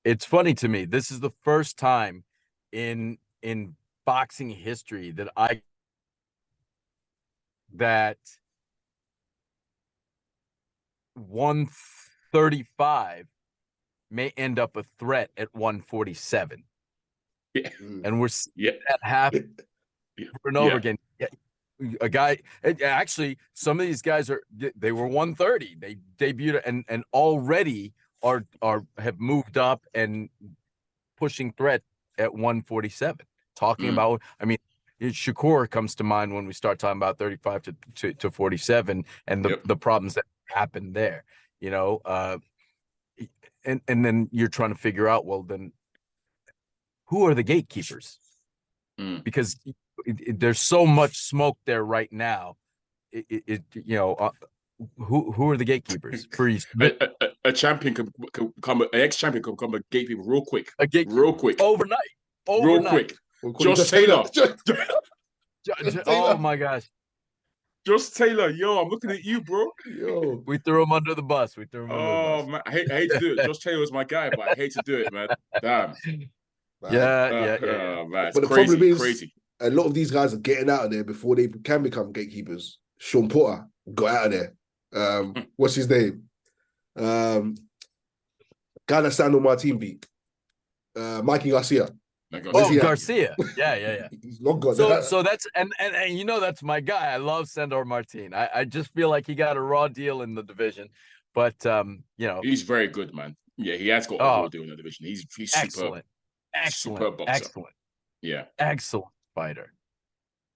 It's funny to me. This is the first time in boxing history that 135 may end up a threat at 147. Yeah. And we're seeing that happen over and over again. A guy, actually, some of these guys they were 130. They debuted and already have moved up and pushing threat at 147. Talking about, I mean, Shakur comes to mind when we start talking about 35 to 47 and the problems that happened there, you know, and then you're trying to figure out, well, then who are the gatekeepers? Because there's so much smoke there right now. Who are the gatekeepers? A champion can become an ex-champion can become a gatekeeper real quick. Real quick. Overnight. Real quick. Josh Taylor. Oh my gosh. Josh Taylor, yo, I'm looking at you, bro. Yo, we threw him under the bus. Man, I hate to do it. Josh Taylor was my guy, but I hate to do it, man. Damn. Yeah. Man, but the problem is, crazy. A lot of these guys are getting out of there before they can become gatekeepers. Sean Porter got out of there. What's his name? Guy that Sandor Martin beat. Mikey Garcia. Garcia. Yeah. He's not got that. So that's and you know that's my guy. I love Sandor Martin. I just feel like he got a raw deal in the division. But you know, he's very good, man. Yeah, he has got a raw deal in the division. He's excellent. Superb boxer. Excellent. Yeah. Excellent fighter.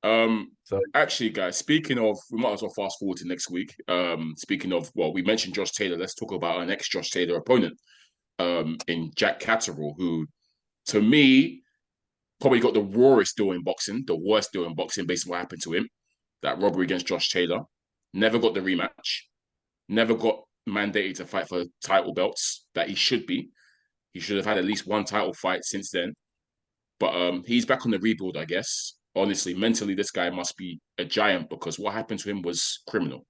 So actually, guys, speaking of, we might as well fast forward to next week. Speaking of, well, we mentioned Josh Taylor. Let's talk about our next Josh Taylor opponent, in Jack Catterall, who, to me, probably got the rawest deal in boxing, the worst deal in boxing based on what happened to him. That robbery against Josh Taylor. Never got the rematch. Never got mandated to fight for title belts that he should be. He should have had at least one title fight since then. But he's back on the rebuild, I guess. Honestly, mentally, this guy must be a giant because what happened to him was criminal.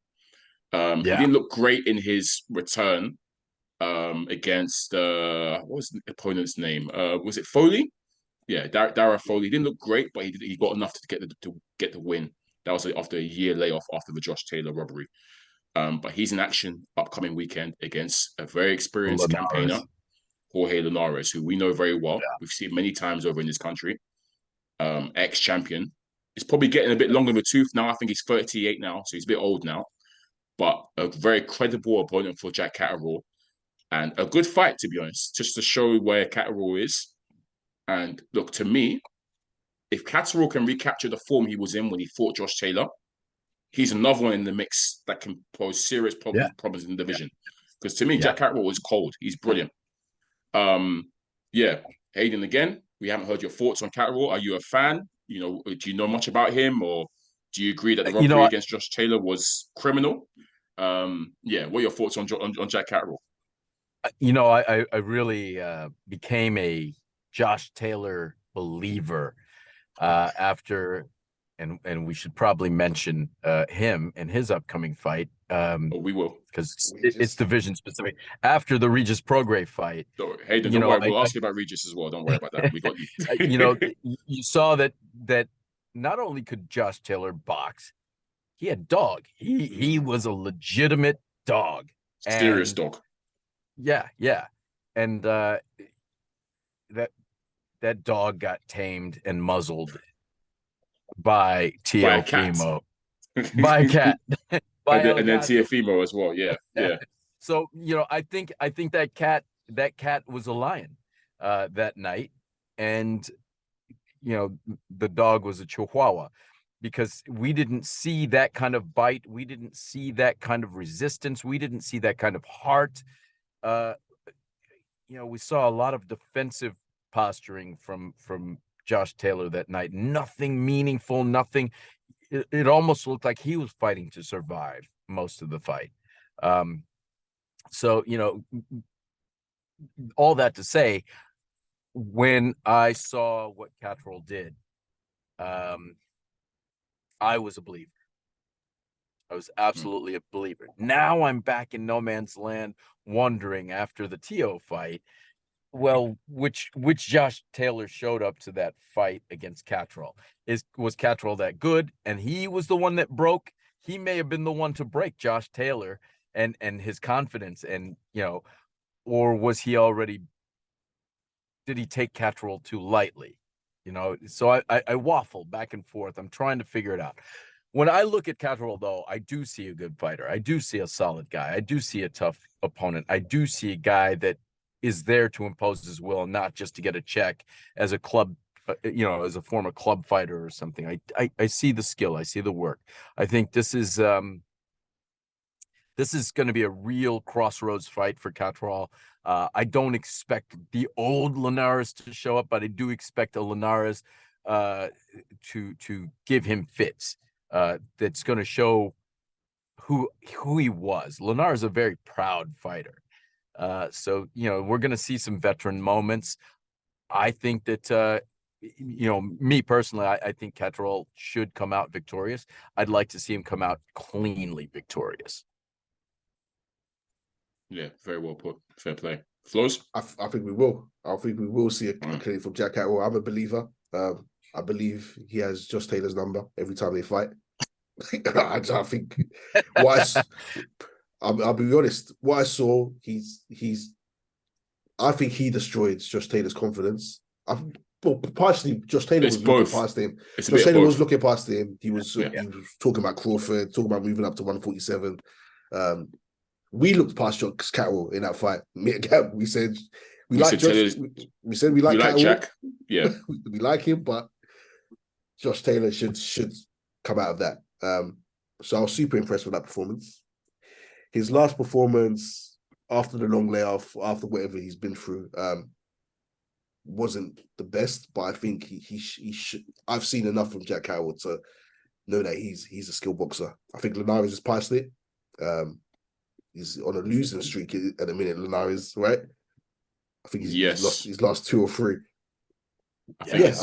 He didn't look great in his return against, what was the opponent's name? Was it Foley? Yeah, Dara Foley. He didn't look great, but he got enough to get the win. That was after a year layoff after the Josh Taylor robbery. But he's in action upcoming weekend against a very experienced campaigner, Jorge Linares, who we know very well. We've seen many times over in this country. Ex-champion. He's probably getting a bit longer of a tooth now. I think he's 38 now, so he's a bit old now. But a very credible opponent for Jack Catterall. And a good fight, to be honest, just to show where Catterall is. And look, to me, if Catterall can recapture the form he was in when he fought Josh Taylor, he's another one in the mix that can pose serious problems in the division. Because to me, Jack Catterall is cold. He's brilliant. Hayden, again, we haven't heard your thoughts on Catterall. Are you a fan? You know, do you know much about him, or do you agree that the robbery against Josh Taylor was criminal? What are your thoughts on Jack Catterall? You know, I really became a Josh Taylor believer after, and we should probably mention him and his upcoming fight. We will, because it's division specific. After the Regis Prograis fight, Hayden, don't worry, we'll ask you about Regis as well. Don't worry about that. We got you. You know, you saw that not only could Josh Taylor box, he had dog. He was a legitimate dog, serious dog. Yeah, and that dog got tamed and muzzled by Teofimo, by a cat. And then Teofimo as well. Yeah. So, you know, I think that cat was a lion that night, and you know, the dog was a Chihuahua, because we didn't see that kind of bite, we didn't see that kind of resistance, we didn't see that kind of heart. You know, we saw a lot of defensive posturing from Josh Taylor that night. Nothing meaningful, nothing. It almost looked like he was fighting to survive most of the fight. So, you know, all that to say, when I saw what Catterall did, I was a believer. I was absolutely a believer. Now I'm back in no man's land, wondering after the Tszyu fight, well, which Josh Taylor showed up to that fight against Catterall? Was Catterall that good? And he was the one that broke. He may have been the one to break Josh Taylor and his confidence, and or was he already? Did he take Catterall too lightly? So I waffle back and forth. I'm trying to figure it out. When I look at Catterall, though, I do see a good fighter. I do see a solid guy. I do see a tough opponent. I do see a guy that is there to impose his will, not just to get a check as a club, as a former club fighter or something. I see the skill. I see the work. I think this is going to be a real crossroads fight for Catterall. I don't expect the old Linares to show up, but I do expect a Linares to give him fits. That's going to show who he was. Linares is a very proud fighter. So, we're going to see some veteran moments. I think that, me personally, I think Catterall should come out victorious. I'd like to see him come out cleanly victorious. Yeah, very well put. Fair play. Flowz? I think we will. I think we will see a clinic from Jack Catterall. I'm a believer. I believe he has Josh Taylor's number every time they fight. I think I'll be honest. What I saw, I think he destroyed Josh Taylor's confidence. Partially, Josh Taylor was looking past him. Josh Taylor was looking past him. He was talking about Crawford, talking about moving up to 147. We looked past Josh Catterall in that fight. Me and Gab, we said we like Catterall. Jack. Yeah, we like him, but Josh Taylor should come out of that. So I was super impressed with that performance. His last performance after the long layoff, after whatever he's been through, wasn't the best. But I think he should. I've seen enough from Jack Catterall to know that he's a skilled boxer. I think Linares has passed it. He's on a losing streak at the minute. Linares, right? I think he's lost his last 2 or 3. I think his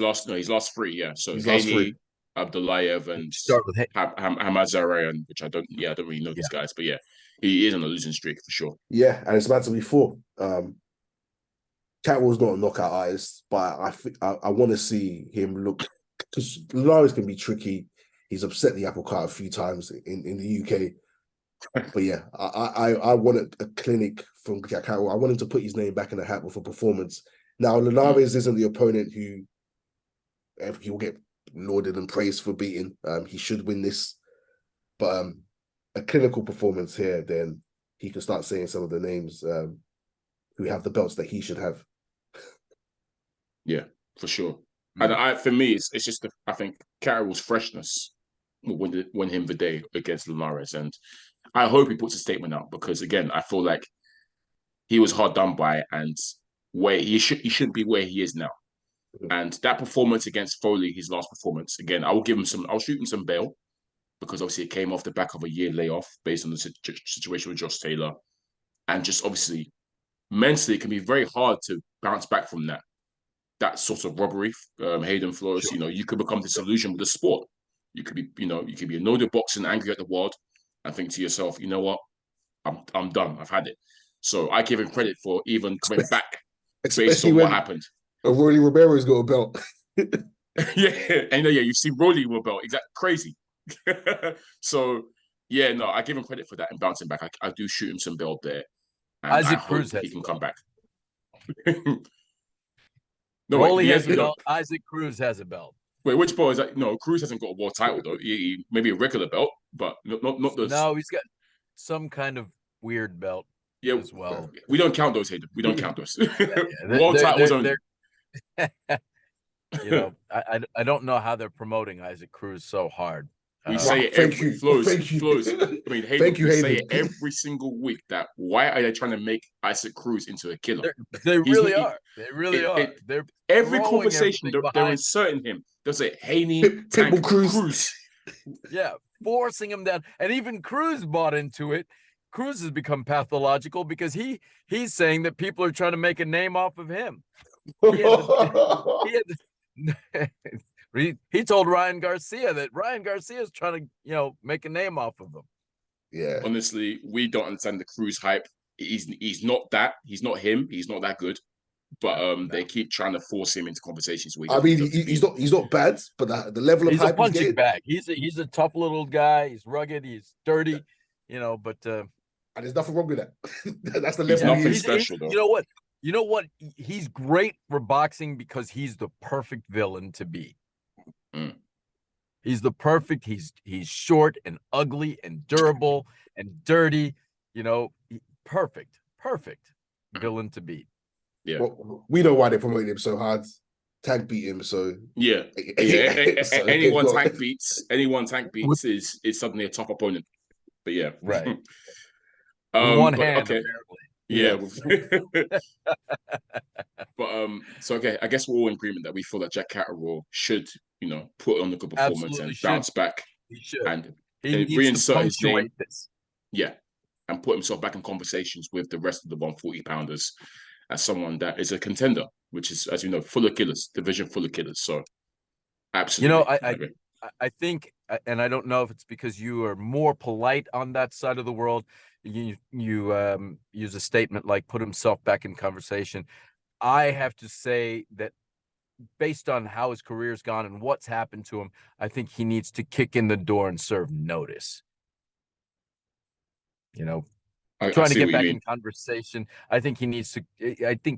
last 3. Yeah, so Haney, Abdullayev, and start with Hamazarian, which I don't really know these guys, but he is on a losing streak for sure. Yeah, and it's about to be 4. Catterall's not a knockout artist, but I want to see him look, because Linares can be tricky. He's upset the apple cart a few times in the UK. But yeah, I wanted a clinic from Jack Catterall. I want him to put his name back in the hat with a performance. Now, Linares isn't the opponent who he will get lauded and praised for beating. He should win this. But a clinical performance here, then he can start saying some of the names who have the belts that he should have. Yeah, for sure. And for me, it's just I think Catterall's freshness will win him the day against Linares, and I hope he puts a statement out, because again, I feel like he was hard done by, and he shouldn't be where he is now. And that performance against Foley, his last performance, again, I'll shoot him some bail, because obviously it came off the back of a year layoff based on the situation with Josh Taylor, and just obviously mentally it can be very hard to bounce back from that sort of robbery. Hayden Flowz, sure. You could become disillusioned with the sport. You could be annoyed at boxing, angry at the world, and think to yourself, you know what, I'm done. I've had it. So I give him credit for even coming back based on what happened. Rolly Romero's got a belt. You've seen Rolly with a belt. Exactly, crazy. So I give him credit for that and bouncing back. I do shoot him some belt there. And Isaac Cruz he can come back. Rolly has a belt. Isaac Cruz has a belt. Wait, which belt is that? No, Cruz hasn't got a world title though. He maybe a regular belt, but not the. No, he's got some kind of weird belt. Yeah, as well. We don't count those, Hayden. We don't count those. World titles only. I don't know how they're promoting Isaac Cruz so hard. We say it every Flowz. I mean, Hayden, say it every single week that why are they trying to make Isaac Cruz into a killer? They really are. They really are. They're every conversation they're inserting him. They'll say Haney, Pitbull Cruz. Yeah, forcing him down. And even Cruz bought into it. Cruz has become pathological because he's saying that people are trying to make a name off of him. He told Ryan Garcia that Ryan Garcia is trying to, make a name off of him. Yeah. Honestly, we don't understand the Cruz hype. He's not that. He's not him. He's not that good. But they keep trying to force him into conversations. He's not bad, but the level of he's hype a punching bag. He's a tough little guy. He's rugged. He's dirty. But and there's nothing wrong with that. That's the level. Nothing special, though. You know what? He's great for boxing because he's the perfect villain to be. Mm. He's the perfect. He's short and ugly and durable and dirty. Perfect villain to be. Yeah, well, we know why they promoted him so hard. Tank beat him, so yeah. So anyone tank beats is suddenly a tough opponent. But yeah, right. One hand, okay. apparently. Yeah. But so okay, I guess we're all in agreement that we feel that Jack Catterall should, put on a good performance Absolutely and bounce back. He should. And he reinsert his name. This. Yeah. And put himself back in conversations with the rest of the 140 pounders as someone that is a contender, which is, as you know, full of killers, division full of killers. So absolutely. I think, and I don't know if it's because you are more polite on that side of the world. You use a statement like put himself back in conversation. I have to say that based on how his career's gone and what's happened to him, I think he needs to kick in the door and serve notice. Trying to get back in conversation. I think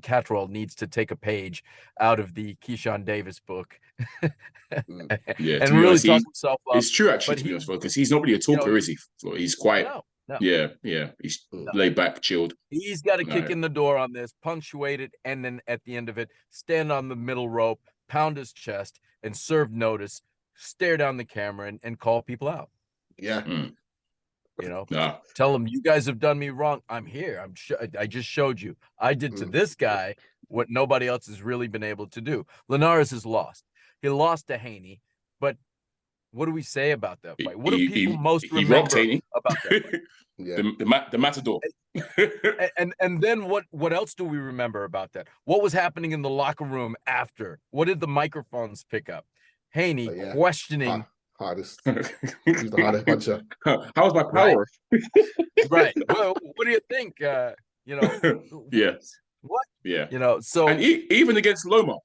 Catterall needs to take a page out of the Keyshawn Davis book. Yeah, and really talk himself up. It's true, actually, to be honest, because he's not really a talker, is he? He's quiet. No. Yeah. He's laid back, chilled. He's got to kick in the door on this, punctuate it, and then at the end of it, stand on the middle rope, pound his chest, and serve notice, stare down the camera, and call people out. Yeah. Mm. Tell them you guys have done me wrong. I'm here. I just showed you. I did to this guy what nobody else has really been able to do. Linares has lost. He lost to Haney, but what do we say about that fight? What do people most remember about that? Yeah. The Matador. and then what else do we remember about that? What was happening in the locker room after? What did the microphones pick up? Haney questioning. Hardest. He's the hardest puncher. How's my power? Right. Well, what do you think? Yeah. What? Yeah. So and even against Loma,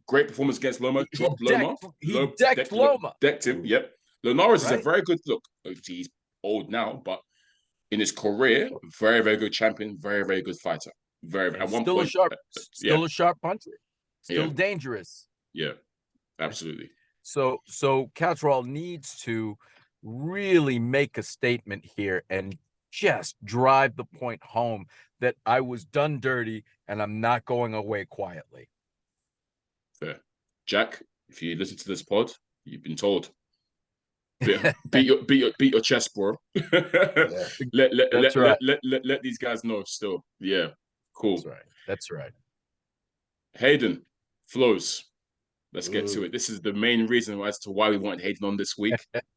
great performance against Loma. Dropped Loma. He decked Loma. Decked him. Yep. Linares is a very good look. He's old now, but in his career, very, very good champion. Very, very good fighter. At one point, a sharp puncher. Still dangerous. Yeah. Absolutely. So Catterall needs to really make a statement here and just drive the point home that I was done dirty and I'm not going away quietly. Fair. Jack, if you listen to this pod, you've been told. Beat your chest, bro. Let these guys know still. Yeah. Cool. That's right. Hayden, Flowz. Let's get to it. This is the main reason as to why we wanted Hayden on this week.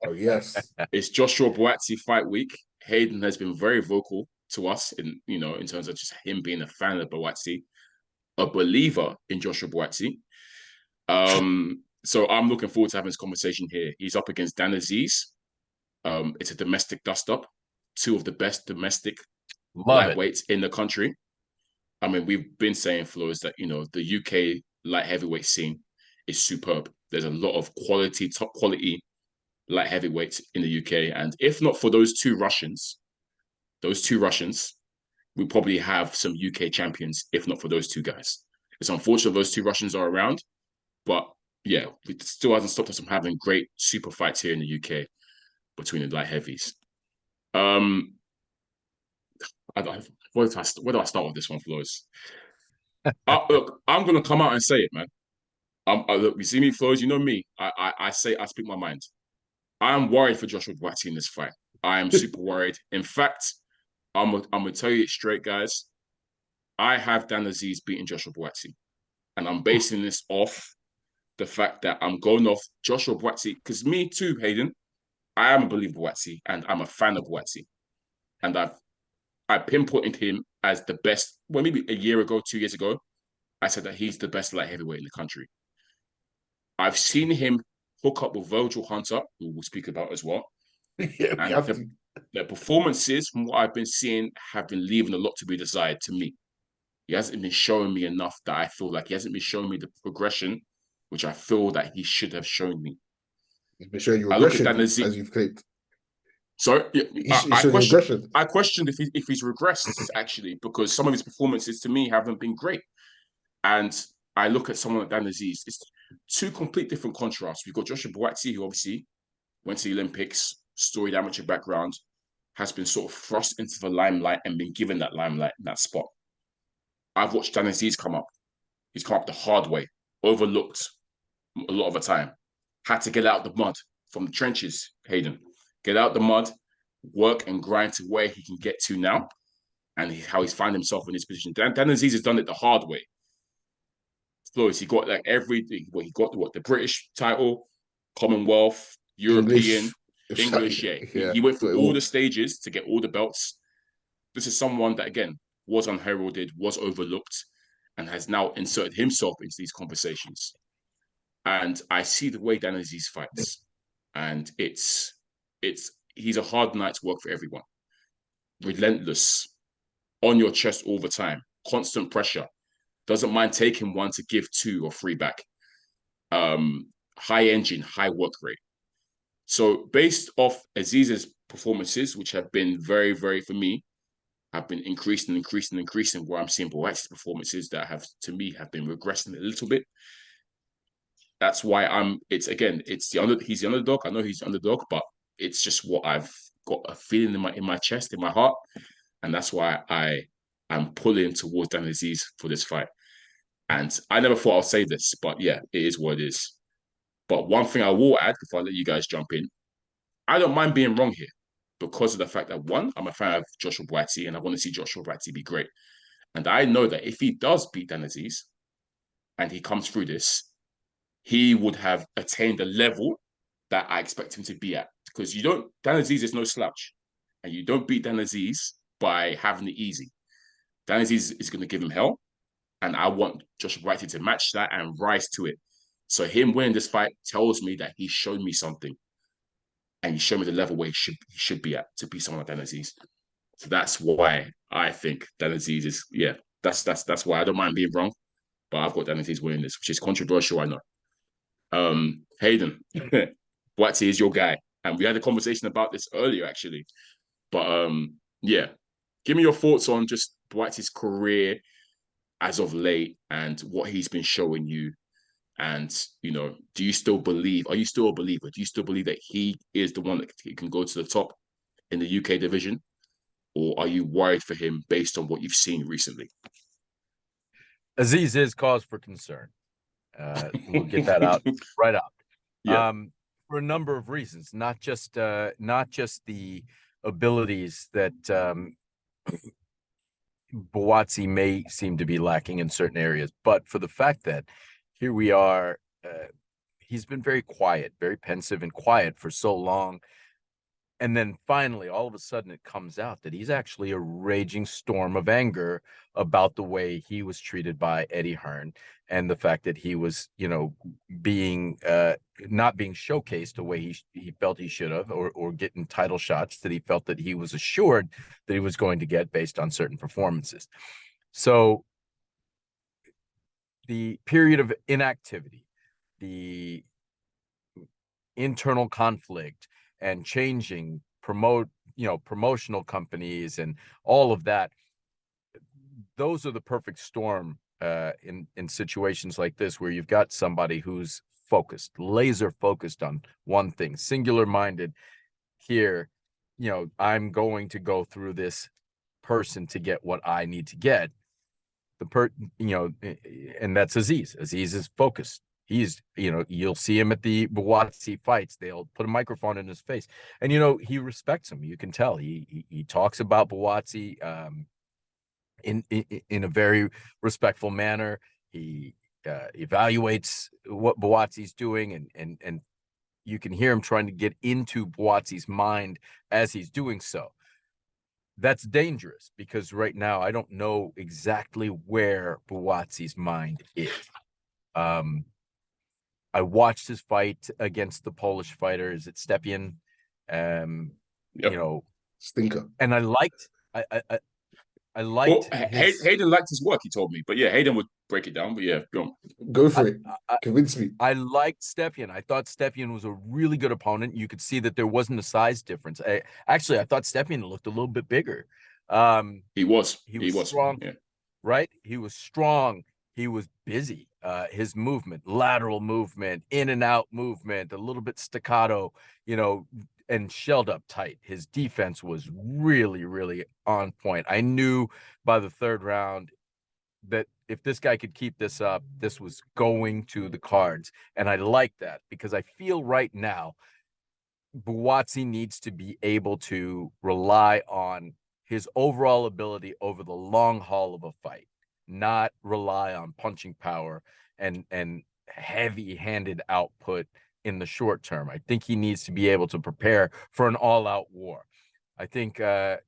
Oh, yes. It's Joshua Buatsi fight week. Hayden has been very vocal to us in terms of just him being a fan of Buatsi, a believer in Joshua Buatsi. So I'm looking forward to having this conversation here. He's up against Azeez. It's a domestic dust-up. Two of the best domestic lightweights in the country. I mean, we've been saying, Flowz, that, the UK light heavyweight scene is superb. There's a lot of top quality light heavyweights in the UK. And if not for those two Russians, we probably have some UK champions, if not for those two guys. It's unfortunate those two Russians are around, but yeah, it still hasn't stopped us from having great super fights here in the UK between the light heavies. Where do I start with this one, Flowz? Look, I'm going to come out and say it, man. Look, you see me, Flowz, you know me. I speak my mind. I am worried for Joshua Buatsi in this fight. I am super worried. In fact, I'm gonna tell you it straight, guys. I have Azeez beating Joshua Buatsi, and I'm basing this off the fact that I'm going off Joshua Buatsi because me too, Hayden. I am a believer of Buatsi, and I'm a fan of Buatsi. And I pinpointed him as the best. Well, maybe a year ago, 2 years ago, I said that he's the best light heavyweight in the country. I've seen him hook up with Virgil Hunter, who we'll speak about as well. Yeah, and the performances, from what I've been seeing, have been leaving a lot to be desired to me. He hasn't been showing me enough that I feel like he hasn't been showing me the progression, which I feel that he should have shown me. He's been showing you I look at regression, Azeez, as you've claimed. So I questioned if he's regressed, actually, because some of his performances to me haven't been great. And I look at someone like Azeez. It's two complete different contrasts. We've got Joshua Buatsi, who obviously went to the Olympics, storied amateur background, has been sort of thrust into the limelight and been given that limelight in that spot. I've watched Azeez come up. He's come up the hard way, overlooked a lot of the time. Had to get out of the mud from the trenches, Hayden. Get out the mud, work and grind to where he can get to now, and how he's found himself in this position. Azeez has done it the hard way. Flowz, he got like everything. Well, he got the British title, Commonwealth, European, English. Yeah. He went through all the stages to get all the belts. This is someone that, again, was unheralded, was overlooked, and has now inserted himself into these conversations. And I see the way Azeez fights, and he's a hard night to work for everyone. Relentless, on your chest all the time, constant pressure. Doesn't mind taking one to give 2 or 3 back. High engine, high work rate. So based off Azeez's performances, which have been very, very, for me, have been increasing, where I'm seeing Buatsi's performances that have been regressing a little bit. That's why he's the underdog. I know he's the underdog, but it's just what I've got a feeling in my chest, in my heart. And that's why I'm pulling towards Azeez for this fight. And I never thought I'd say this, but yeah, it is what it is. But one thing I will add, before I let you guys jump in, I don't mind being wrong here because of the fact that, one, I'm a fan of Joshua Buatsi and I want to see Joshua Buatsi be great. And I know that if he does beat Azeez and he comes through this, he would have attained a level that I expect him to be at. Because Azeez is no slouch. And you don't beat Azeez by having it easy. Azeez is going to give him hell. And I want Joshua Buatsi to match that and rise to it. So him winning this fight tells me that he showed me something. And he showed me the level where he should be at to be someone like Azeez. So that's why I think Azeez is, that's why I don't mind being wrong. But I've got Azeez winning this, which is controversial, I know. Hayden, Buatsi is your guy. And we had a conversation about this earlier, actually. But give me your thoughts on just Buatsi's career as of late and what he's been showing you. And, are you still a believer? Do you still believe that he is the one that can go to the top in the UK division? Or are you worried for him based on what you've seen recently? Azeez is cause for concern. We'll get that out right out. Yeah. For a number of reasons, not just the abilities that Buatsi may seem to be lacking in certain areas, but for the fact that here we are, he's been very quiet, very pensive and quiet for so long. And then finally, all of a sudden, it comes out that he's actually a raging storm of anger about the way he was treated by Eddie Hearn and the fact that he was, being not being showcased the way he felt he should have, or getting title shots that he felt that he was assured that he was going to get based on certain performances. So the period of inactivity, the internal conflict, and changing promotional companies and all of that, those are the perfect storm in situations like this, where you've got somebody who's focused, laser focused on one thing, singular minded. Here, I'm going to go through this person to get what I need to get. And that's Azeez. Azeez is focused. He's, you'll see him at the Buatsi fights. They'll put a microphone in his face, and he respects him. You can tell he talks about Buatsi in a very respectful manner. He evaluates what Buatsi's doing and you can hear him trying to get into Buatsi's mind as he's doing so. That's dangerous because right now I don't know exactly where Buatsi's mind is. I watched his fight against the Polish fighter. Is it Stepien? Stinker. And I liked Hayden liked his work, he told me. But yeah, Hayden would break it down. But yeah, go for it. Convince me. I liked Stepien. I thought Stepien was a really good opponent. You could see that there wasn't a size difference. I thought Stepien looked a little bit bigger. He was strong, yeah. Right? He was strong. He was busy. His movement, lateral movement, in and out movement, a little bit staccato, and shelled up tight. His defense was really, really on point. I knew by the third round that if this guy could keep this up, this was going to the cards. And I like that because I feel right now Buatsi needs to be able to rely on his overall ability over the long haul of a fight, not rely on punching power and heavy-handed output in the short term. I think he needs to be able to prepare for an all-out war. I think there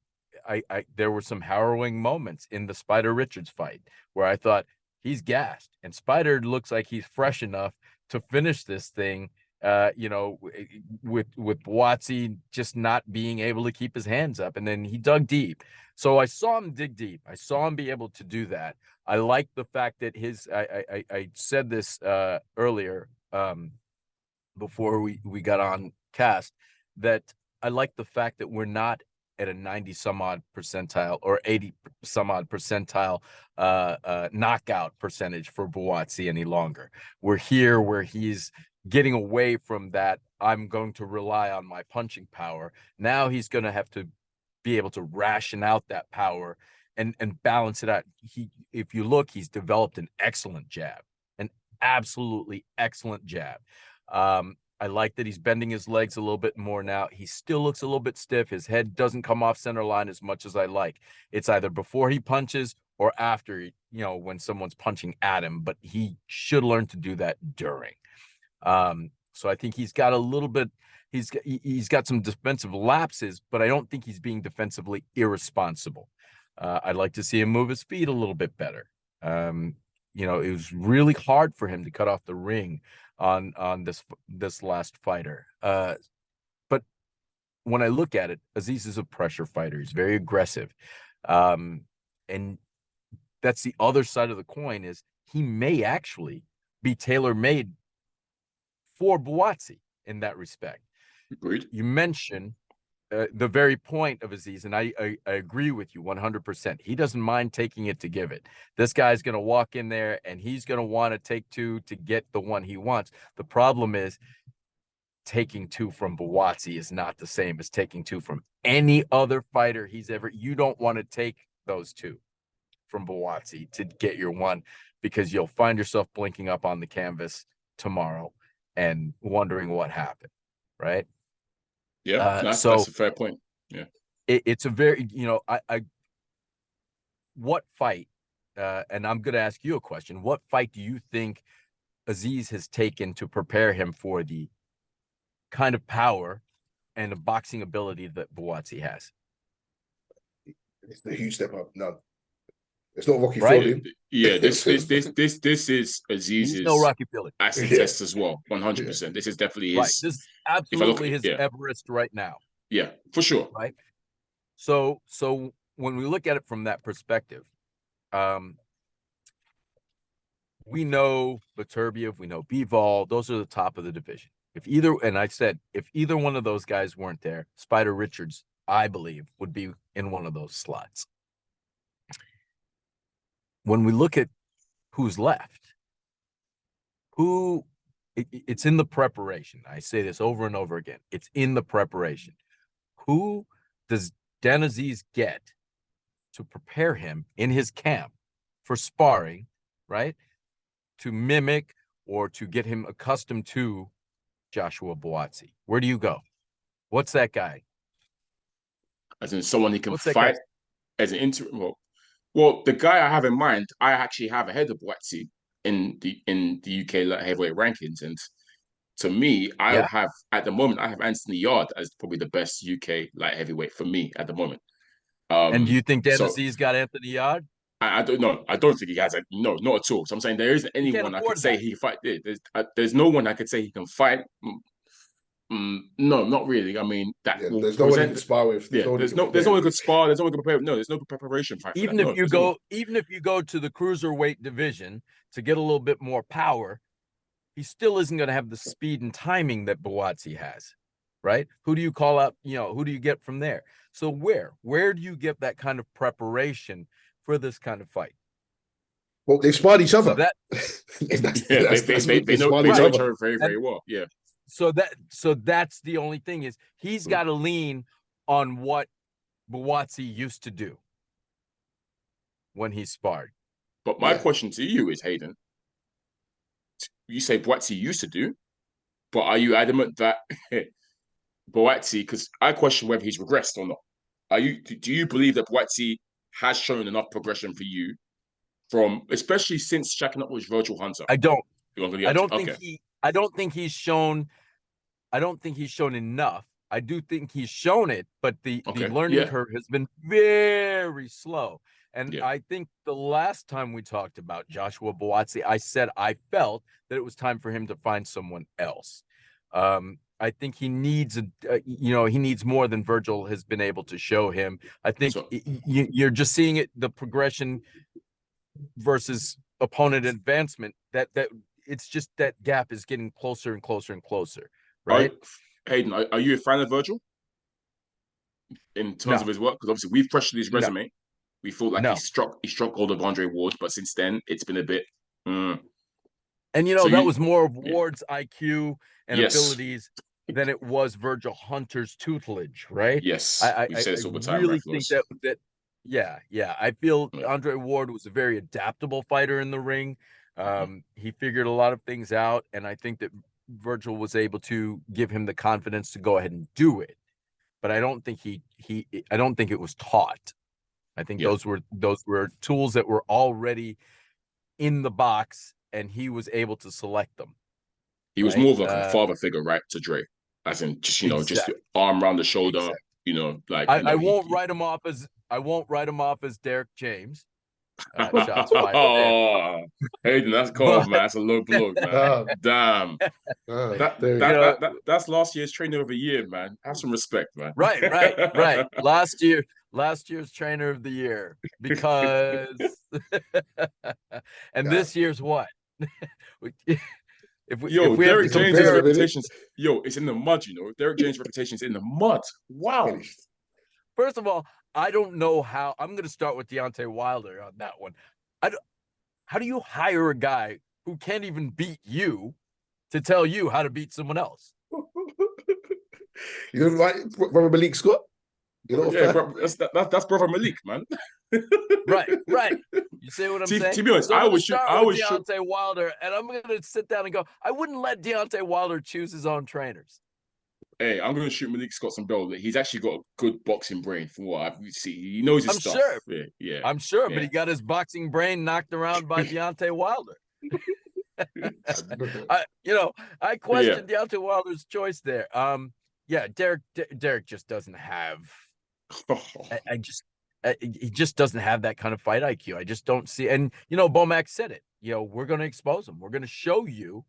were some harrowing moments in the Spider Richards fight where I thought he's gassed, and Spider looks like he's fresh enough to finish this thing. With Buatsi just not being able to keep his hands up, and then he dug deep. So I saw him dig deep. I saw him be able to do that. I like the fact that I said this earlier before we got on cast, that I like the fact that we're not at a 90 some odd percentile or 80 some odd percentile knockout percentage for Buatsi any longer. We're here where he's getting away from that. I'm going to rely on my punching power. Now he's going to have to be able to ration out that power and balance it out. If you look, he's developed an excellent jab, an absolutely excellent jab. I like that he's bending his legs a little bit more now. He still looks a little bit stiff. His head doesn't come off center line as much as I like. It's either before he punches or after, when someone's punching at him, but he should learn to do that during. So I think he's got a little bit, he's got some defensive lapses, but I don't think he's being defensively irresponsible. I'd like to see him move his feet a little bit better. It was really hard for him to cut off the ring on this last fighter. But when I look at it, Azeez is a pressure fighter. He's very aggressive. And that's the other side of the coin, is he may actually be tailor-made for Buatsi in that respect. Agreed. You mentioned the very point of Azeez, and I agree with you 100%. He doesn't mind taking it to give it. This guy's going to walk in there and he's going to want to take two to get the one he wants. The problem is taking two from Buatsi is not the same as taking two from any other fighter he's ever. You don't want to take those two from Buatsi to get your one, because you'll find yourself blinking up on the canvas tomorrow and wondering what happened, right? Yeah, that's a fair point. Yeah, it's a very, what fight, and I'm going to ask you a question. What fight do you think Azeez has taken to prepare him for the kind of power and the boxing ability that Buatsi has? It's a huge step up. No, it's not Rocky Right? Fielding. Yeah, this is Azeez's no Rocky Fielding. acid test as well. 100%. This is definitely his. Right. This is absolutely his Everest right now. Yeah, for sure. Right. So when we look at it from that perspective, we know Beterbiev, we know Bivol, those are the top of the division. If either one of those guys weren't there, Spider Richards, I believe, would be in one of those slots. When we look at who's left, it's in the preparation. I say this over and over again. It's in the preparation. Who does Dan Azeez get to prepare him in his camp for sparring, right? To mimic or to get him accustomed to Joshua Buatsi? Where do you go? What's that guy? As in someone he can fight as an interim. Well, the guy I have in mind, I actually have ahead of Buatsi in the UK heavyweight rankings, and To me, I Yeah. have at the moment I have Anthony Yard as probably the best UK light heavyweight for me at the moment. And do you think So Azeez got Anthony Yard? I don't know. I don't think he has. No, not at all. So I'm saying there isn't He can't anyone I could afford say that. he can fight. There's no one I could say he can fight. No, not really. I mean, that Yeah, will there's no one you present. can spar with. Yeah, there's no one could spar. There's no one could prepare. No, there's no preparation fight. Even if you go, even if you go to the cruiserweight division to get a little bit more power, he still isn't going to have the speed and timing that Buatsi has, right? Who do you call up? You know, who do you get from there? So where do you get that kind of preparation for this kind of fight? Well, they've sparred each other. So that they know each other very, very well. Yeah. So that's the only thing is he's got to lean on what Buatsi used to do when he sparred. But my question to you is, Hayden, you say Buatsi used to do, but are you adamant that Buatsi, because I question whether he's regressed or not. Do you believe that Buatsi has shown enough progression for you from, especially since shacking up with Virgil Hunter? I don't think he's shown enough. I do think he's shown it, but the learning curve has been very slow. And I think the last time we talked about Joshua Buatsi, I said I felt that it was time for him to find someone else. I think he needs he needs more than Virgil has been able to show him. I think you're just seeing it, the progression versus opponent advancement, that it's just that gap is getting closer and closer and closer, right? Hayden, are you a fan of Virgil in terms of his work? Because obviously we've questioned his resume. No. We thought like he struck gold of Andre Ward, but since then it's been a bit. And that was more of Ward's IQ and abilities than it was Virgil Hunter's tutelage, right? Yes, I say this all the time. Really think that I feel Andre Ward was a very adaptable fighter in the ring. He figured a lot of things out, and I think that Virgil was able to give him the confidence to go ahead and do it. But I don't think I don't think it was taught. I think those were tools that were already in the box, and he was able to select them. He was more of like a father figure, right, to Dre, as in just just arm around the shoulder. Like I won't write him off as Derek James. Shots fired. Hayden, that's cold, man. That's a low blow, man. Damn. That's last year's trainer of the year, man. Have some respect, man. Right. Last year's trainer of the year, because and this year's what? If we Derek James' reputation, it's in the mud. Derek James' reputation is in the mud. Wow. First of all, I don't know how. I'm going to start with Deontay Wilder on that one. How do you hire a guy who can't even beat you to tell you how to beat someone else? You don't like Brother Malik Scott? That's Brother Malik, man. Right. You see what I'm saying? To be honest, so I was Deontay Wilder, and I'm going to sit down and go, I wouldn't let Deontay Wilder choose his own trainers. Hey, I'm going to shoot Malik Scott some bell. He's actually got a good boxing brain from what I've seen. He knows his stuff. Sure. Yeah. I'm sure, but he got his boxing brain knocked around by Deontay Wilder. I question Deontay Wilder's choice there. Derek just doesn't have. He just doesn't have that kind of fight IQ. I just don't see. And Bomac said it. We're going to expose him. We're going to show you.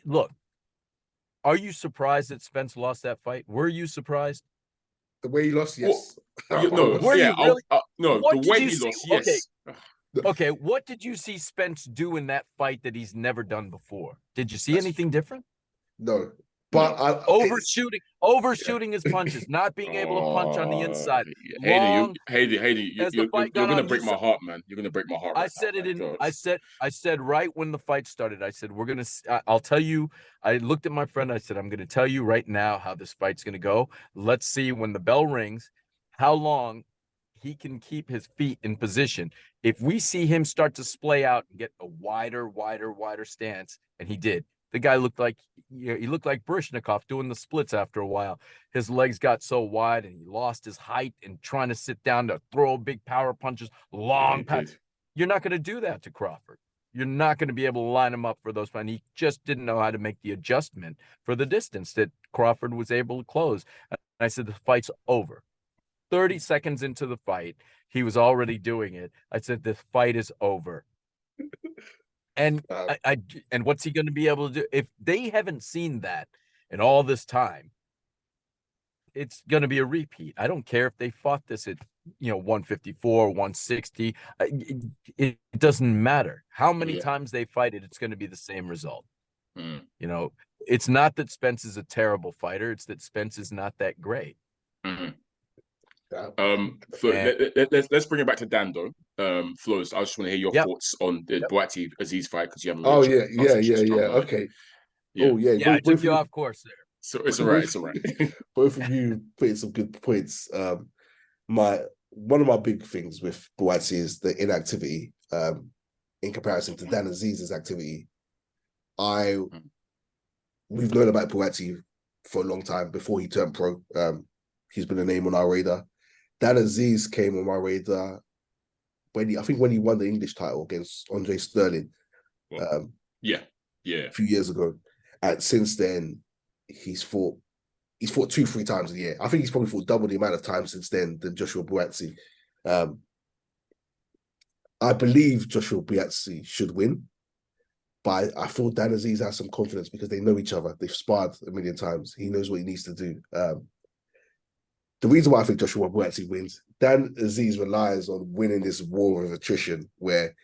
Look. Are you surprised that Spence lost that fight? Were you surprised? The way he lost, yes. No, the way he lost, yes. Okay, what did you see Spence do in that fight that he's never done before? Did you see anything different? No. But overshooting his punches, not being able to punch on the inside. Hayden, you're going to break my heart, man. You're going to break my heart. I said right when the fight started, I said, I'll tell you, I looked at my friend, I said, I'm going to tell you right now how this fight's going to go. Let's see when the bell rings, how long he can keep his feet in position. If we see him start to splay out and get a wider stance, and he did. The guy looked like Barishnikov doing the splits after a while. His legs got so wide and he lost his height and trying to sit down to throw big power punches, long pass. You're not going to do that to Crawford. You're not going to be able to line him up for those fights. He just didn't know how to make the adjustment for the distance that Crawford was able to close. And I said, the fight's over. 30 seconds into the fight, he was already doing it. I said, the fight is over. And and what's he going to be able to do? If they haven't seen that in all this time, it's going to be a repeat. I don't care if they fought this at 154, 160. It doesn't matter how many times they fight it. It's going to be the same result. It's not that Spence is a terrible fighter. It's that Spence is not that great. Let's bring it back to Dan though. Flowz, I just want to hear your thoughts on the Buatsi Azeez fight because you haven't. Okay. I took you off course there. So it's all right. It's all right. Both of you put in some good points. One of my big things with Buatsi is the inactivity in comparison to Dan Azeez's activity. We've known about Buatsi for a long time before he turned pro. He's been a name on our radar. Dan Azeez came on my radar when he won the English title against Andre Sterling. A few years ago, and since then he's fought 2-3 times a year. I think he's probably fought double the amount of times since then than Joshua Buatsi. I believe Joshua Buatsi should win, but I feel Dan Azeez has some confidence because they know each other. They've sparred a million times. He knows what he needs to do. The reason why I think Joshua Buatsi wins, Dan Azeez relies on winning this war of attrition where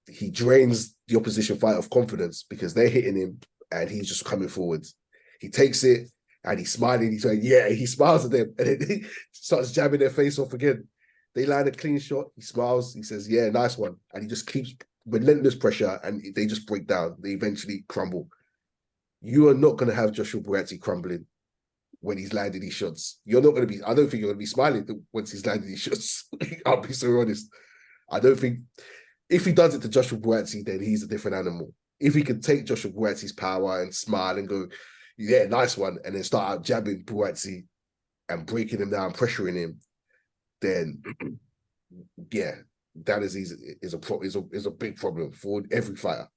he drains the opposition fighter of confidence because they're hitting him and he's just coming forward. He takes it and he's smiling. He's saying, he smiles at them and then he starts jabbing their face off again. They land a clean shot. He smiles. He says, nice one. And he just keeps relentless pressure and they just break down. They eventually crumble. You are not going to have Joshua Buatsi crumbling when he's landing these shots. You're not going to be, I don't think you're going to be smiling once he's landing these shots. I'll be so honest. I don't think, if he does it to Joshua Buatsi, then he's a different animal. If he could take Joshua Buatsi's power and smile and go, nice one, and then start out jabbing Buatsi and breaking him down, pressuring him, then that is a big problem for every fighter.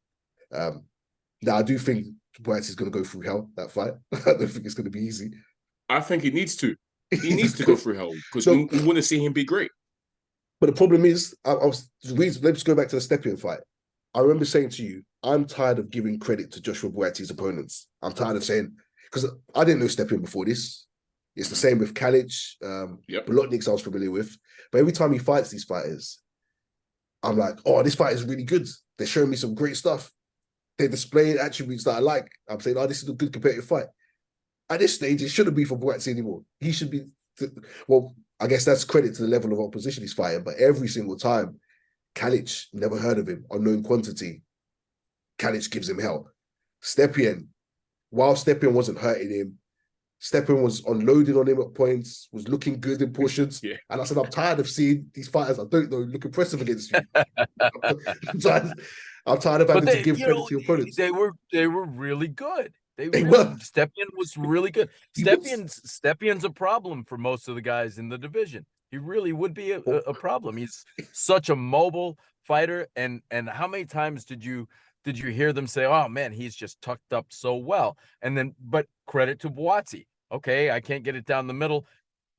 Now I do think Buatsi is going to go through hell that fight. I don't think it's going to be easy. I think he needs to. He needs to go through hell because we want to see him be great. But the problem is, let's go back to the Stepien fight. I remember saying to you, I'm tired of giving credit to Joshua Buatsi's opponents. I'm tired of saying, because I didn't know Stepien before this. It's the same with Kalic, Bolotniks I was familiar with. But every time he fights these fighters, I'm like, this fight is really good. They're showing me some great stuff. They're displaying attributes that I like. I'm saying, this is a good competitive fight. At this stage, it shouldn't be for Buatsi anymore. He should be, I guess that's credit to the level of opposition he's fighting, but every single time, Kalic, never heard of him, unknown quantity, Kalic gives him hell. Stepien, while Stepien wasn't hurting him, Stepien was unloading on him at points, was looking good in portions. And I said, I'm tired of seeing these fighters I don't know look impressive against you. I'm tired of having to give credit to your opponents. They were really good. Stepien was really good. Stepien's a problem for most of the guys in the division. He really would be a problem. He's such a mobile fighter. And how many times did you hear them say, "Oh man, he's just tucked up so well"? And then, but credit to Buatsi. Okay, I can't get it down the middle,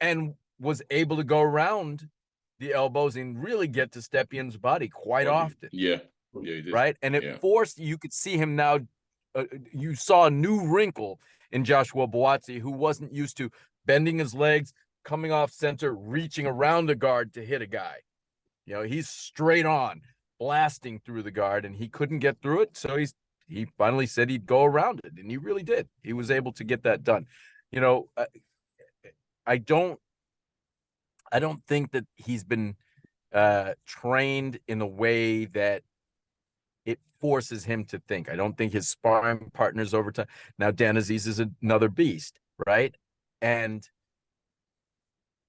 and was able to go around the elbows and really get to Stepien's body quite often. Yeah, he did. Right, and it forced. You could see him now. You saw a new wrinkle in Joshua Buatsi, who wasn't used to bending his legs, coming off center, reaching around the guard to hit a guy. He's straight on, blasting through the guard, and he couldn't get through it. So he finally said he'd go around it, and he really did. He was able to get that done. I don't think that he's been trained in a way that it forces him to think. I don't think his sparring partners over time. Now, Dan Azeez is another beast, right? And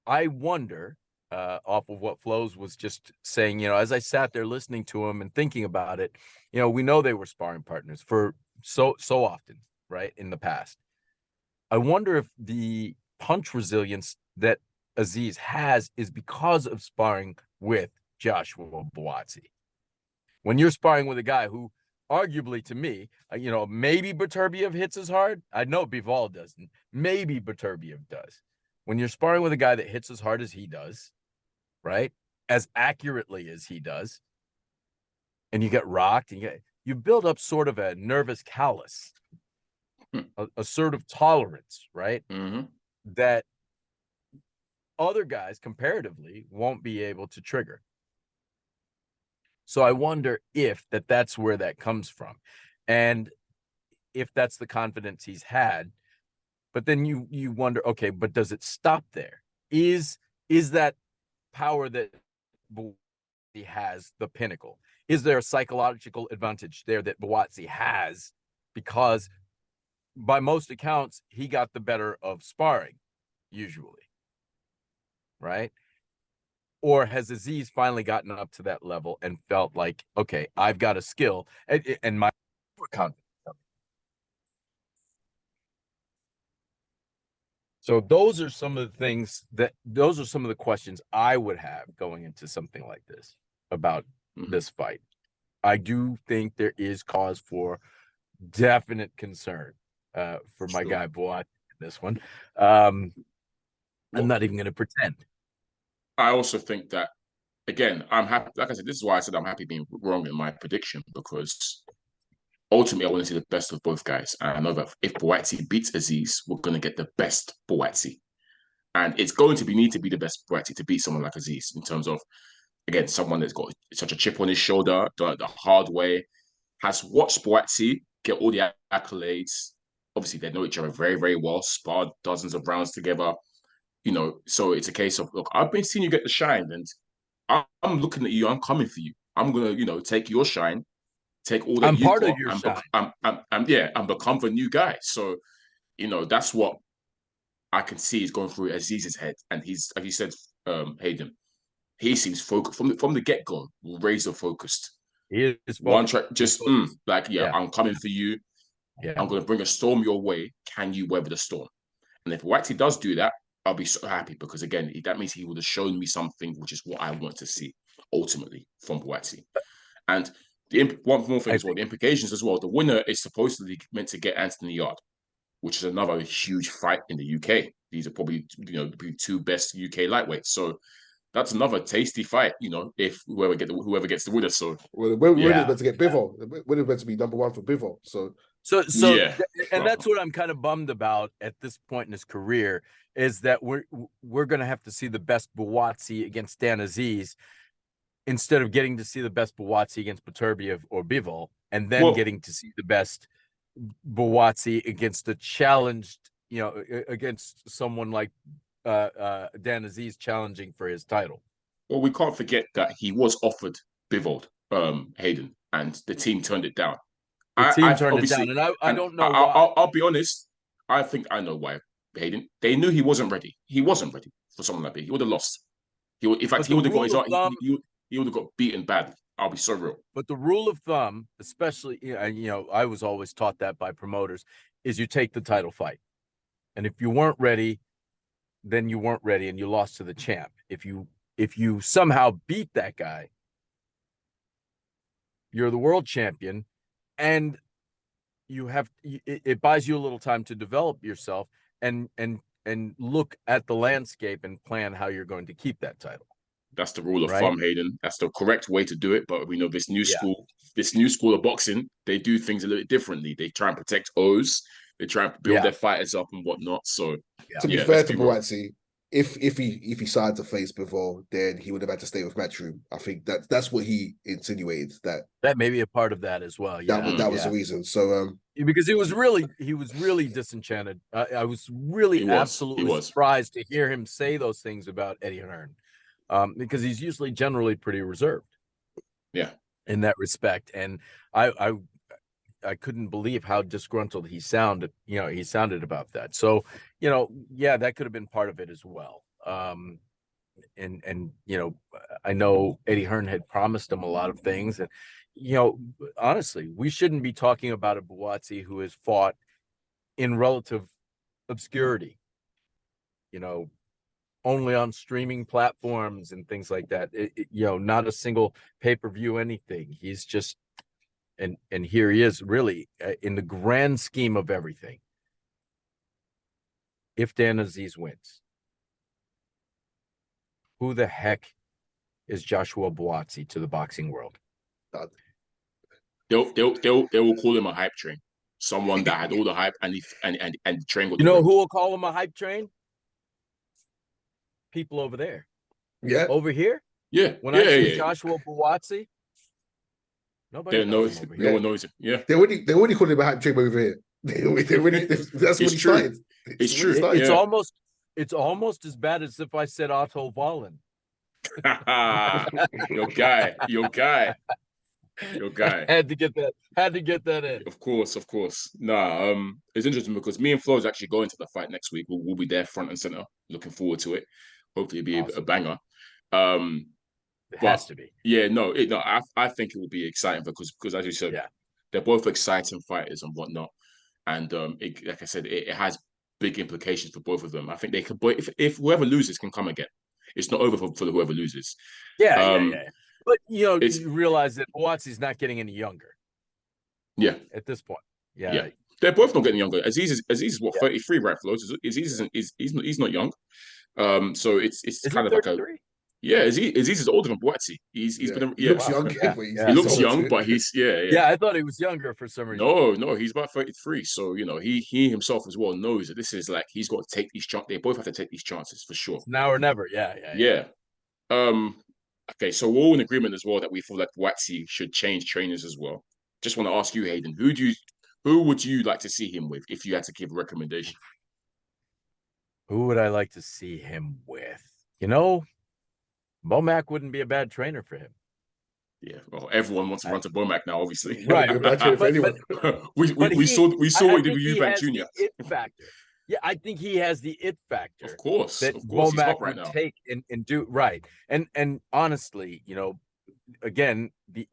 I wonder, off of what Flowz was just saying, as I sat there listening to him and thinking about it, we know they were sparring partners for so often, right, in the past. I wonder if the punch resilience that Azeez has is because of sparring with Joshua Buatsi. When you're sparring with a guy who, arguably to me, maybe Beterbiev hits as hard. I know Bivol doesn't. Maybe Beterbiev does. When you're sparring with a guy that hits as hard as he does, right, as accurately as he does, and you get rocked, and you build up sort of a nervous callus, a sort of tolerance, right, that other guys comparatively won't be able to trigger. So I wonder if that's where that comes from, and if that's the confidence he's had. But then you wonder, okay, but does it stop there? Is that power that Buatsi has the pinnacle? Is there a psychological advantage there that Buatsi has because, by most accounts, he got the better of sparring, usually, right? Or has Azeez finally gotten up to that level and felt like, okay, I've got a skill and my confidence? So those are some of the questions I would have going into something like this about this fight. I do think there is cause for definite concern for my guy Buatsi in this one. I'm not even going to pretend. I also think that, again, I'm happy. Like I said, this is why I said I'm happy being wrong in my prediction, because ultimately I want to see the best of both guys. And I know that if Buatsi beats Azeez, we're going to get the best Buatsi. And it's going to need to be the best Buatsi to beat someone like Azeez, in terms of, again, someone that's got such a chip on his shoulder, the hard way, has watched Buatsi get all the accolades. Obviously, they know each other very, very well, sparred dozens of rounds together. So it's a case of, look, I've been seeing you get the shine, and I'm looking at you. I'm coming for you. I'm gonna, take your shine, take all that I'm you part got, of your shine. and become the new guy. So, that's what I can see is going through Azeez's head, and he's, like you said, Hayden, he seems focused from the get go, razor focused. He is focused. One track, just I'm coming for you. Yeah. I'm going to bring a storm your way. Can you weather the storm? And if Buatsi does do that, I'll be so happy, because, again, that means he would have shown me something, which is what I want to see ultimately from Buatsi. And one more thing as well, the implications as well. The winner is supposedly meant to get Anthony Yard, which is another huge fight in the UK. These are probably the two best UK lightweights. So that's another tasty fight, if whoever gets the winner. So the winner's meant to get Bivol. The winner's meant to be number one for Bivol. So yeah. And that's what I'm kind of bummed about at this point in his career, is that we're going to have to see the best Buatsi against Dan Azeez instead of getting to see the best Buatsi against Beterbiev or Bivol, and then getting to see the best Buatsi against the challenged, against someone like Dan Azeez challenging for his title. Well, we can't forget that he was offered Bivol, Hayden, and the team turned it down. The team turned it down, and I don't know why. I'll be honest. I think I know why, Hayden. They knew he wasn't ready. He wasn't ready for someone like that. He would have lost. He would have got beaten badly. I'll be so real. But the rule of thumb, especially, I was always taught that by promoters, is you take the title fight. And if you weren't ready, then you weren't ready and you lost to the champ. If you somehow beat that guy, you're the world champion, and it buys you a little time to develop yourself and look at the landscape and plan how you're going to keep that title. That's the rule of thumb, Hayden. That's the correct way to do it. But we know this new school of boxing, they do things a little bit differently. They try and protect O's. They try and build their fighters up and whatnot. So to be fair to Buatsi, if he decided to face Bivol, then he would have had to stay with Matchroom. I think that's what he insinuated. That may be a part of that as well. Yeah, that was the reason. So because he was really disenchanted. I was absolutely surprised to hear him say those things about Eddie Hearn, because he's usually generally pretty reserved. Yeah, in that respect, and I couldn't believe how disgruntled he sounded. He sounded about that. So, that could have been part of it as well. And I know Eddie Hearn had promised him a lot of things, and honestly, we shouldn't be talking about a Buatsi who has fought in relative obscurity. only on streaming platforms and things like that. Not a single pay-per-view anything. He's just, and here he is, really, in the grand scheme of everything. If Dan Azeez wins, who the heck is Joshua Buatsi to the boxing world? They will call him a hype train. Someone that had all the hype and the train. You know who will call him a hype train? People over there. Yeah. Over here? Yeah. When I see Joshua Buatsi, nobody knows him over here. No one knows him. Yeah. They already called him a hype train over here. That's when he started. It's true. It's almost as bad as if I said Otto Wallen. Your guy. Had to get that in. Of course. Nah, it's interesting because me and Flowz actually go into the fight next week. We'll be there front and center. Looking forward to it. Hopefully it'll be a banger. It has to be. Yeah, I think it will be exciting because as you said, they're both exciting fighters and whatnot. And like I said, it has big implications for both of them. I think they could, but if whoever loses can come again. It's not over for whoever loses. Yeah. But you realize that Buatsi's not getting any younger. Yeah. At this point. Yeah. They're both not getting younger. Azeez is what, 33, right, Flowz? Azeez he's not young. So it's kind of 33? Like a Azeez is older than Buatsi. He looks young. He looks young, but he's Yeah, I thought he was younger for some reason. No, he's about 33. So he himself as well knows that this is like he's got to take these chances. They both have to take these chances for sure. It's now or never. Yeah. Okay, so we're all in agreement as well that we feel like Buatsi should change trainers as well. Just want to ask you, Hayden, who would you like to see him with if you had to give a recommendation? Who would I like to see him with? Bomac wouldn't be a bad trainer for him. Yeah, well, everyone wants to run to Bomac now, obviously. Right. We saw what he did with Eubank Jr. It factor. Yeah, I think he has the it factor. Of course. Bomac would take and do right. And honestly, again, the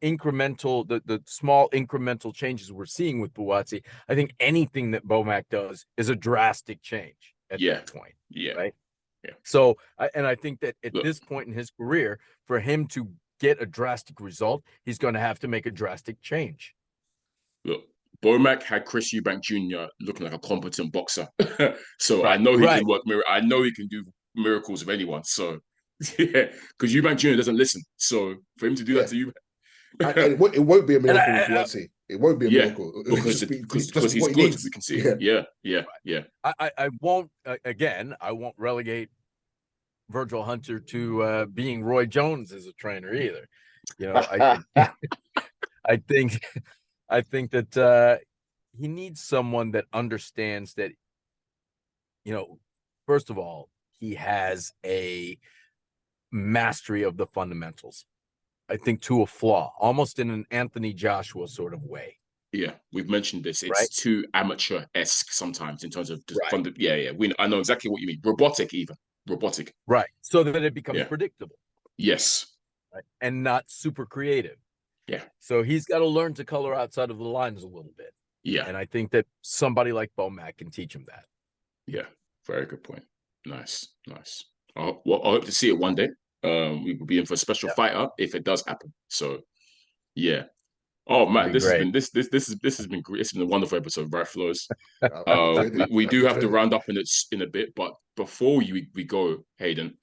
small incremental changes we're seeing with Buatsi, I think anything that Bomac does is a drastic change at that point. Yeah. Right. Yeah. So, I think that at this point in his career, for him to get a drastic result, he's going to have to make a drastic change. Look, Bomac had Chris Eubank Jr. looking like a competent boxer. So I know he can work. I know he can do miracles with anyone. So yeah, because Eubank Jr. doesn't listen. So for him to do that to you, it won't be a miracle with Buatsi. It won't be a miracle because he's good. We can see. Yeah. I won't relegate Virgil Hunter to being Roy Jones as a trainer either. I think that he needs someone that understands that, first of all, he has a mastery of the fundamentals. I think to a flaw, almost in an Anthony Joshua sort of way. Yeah, we've mentioned this. It's too amateur-esque sometimes in terms of I know exactly what you mean. Robotic. Right. So that it becomes predictable. Yes. Right? And not super creative. Yeah. So he's got to learn to color outside of the lines a little bit. Yeah. And I think that somebody like Bomac can teach him that. Yeah. Very good point. Nice. I hope to see it one day. We will be in for a special fighter if it does happen. So, yeah. Oh man, this has been great. It's been a wonderful episode, right, Flowz? We do have to round up in a bit, but before we go, Hayden,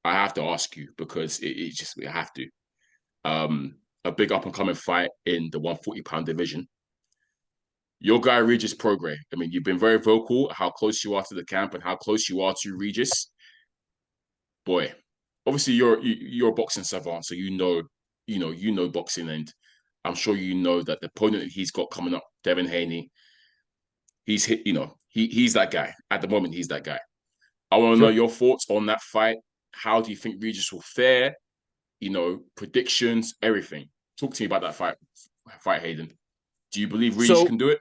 I have to ask you because we have to. A big up and coming fight in the 140-pound division. Your guy Regis Prograis. I mean, you've been very vocal how close you are to the camp and how close you are to Regis. Boy, obviously you're a boxing savant, so you know boxing, and I'm sure you know that the opponent that he's got coming up, Devin Haney, he's that guy. At the moment, he's that guy. I want to know your thoughts on that fight. How do you think Regis will fare? Predictions, everything. Talk to me about that fight, Hayden. Do you believe Regis can do it?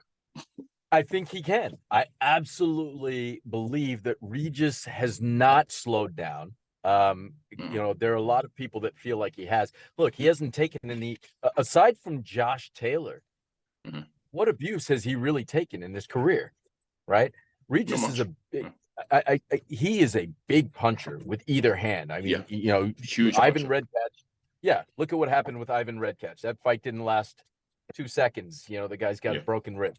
I think he can. I absolutely believe that Regis has not slowed down. There are a lot of people that feel like he has. Look, he hasn't taken any, aside from Josh Taylor, what abuse has he really taken in his career, right? Regis is he is a big puncher with either hand. I mean, huge Ivan puncher. Redkach. Yeah, look at what happened with Ivan Redkach. That fight didn't last 2 seconds. The guy's got a broken rib.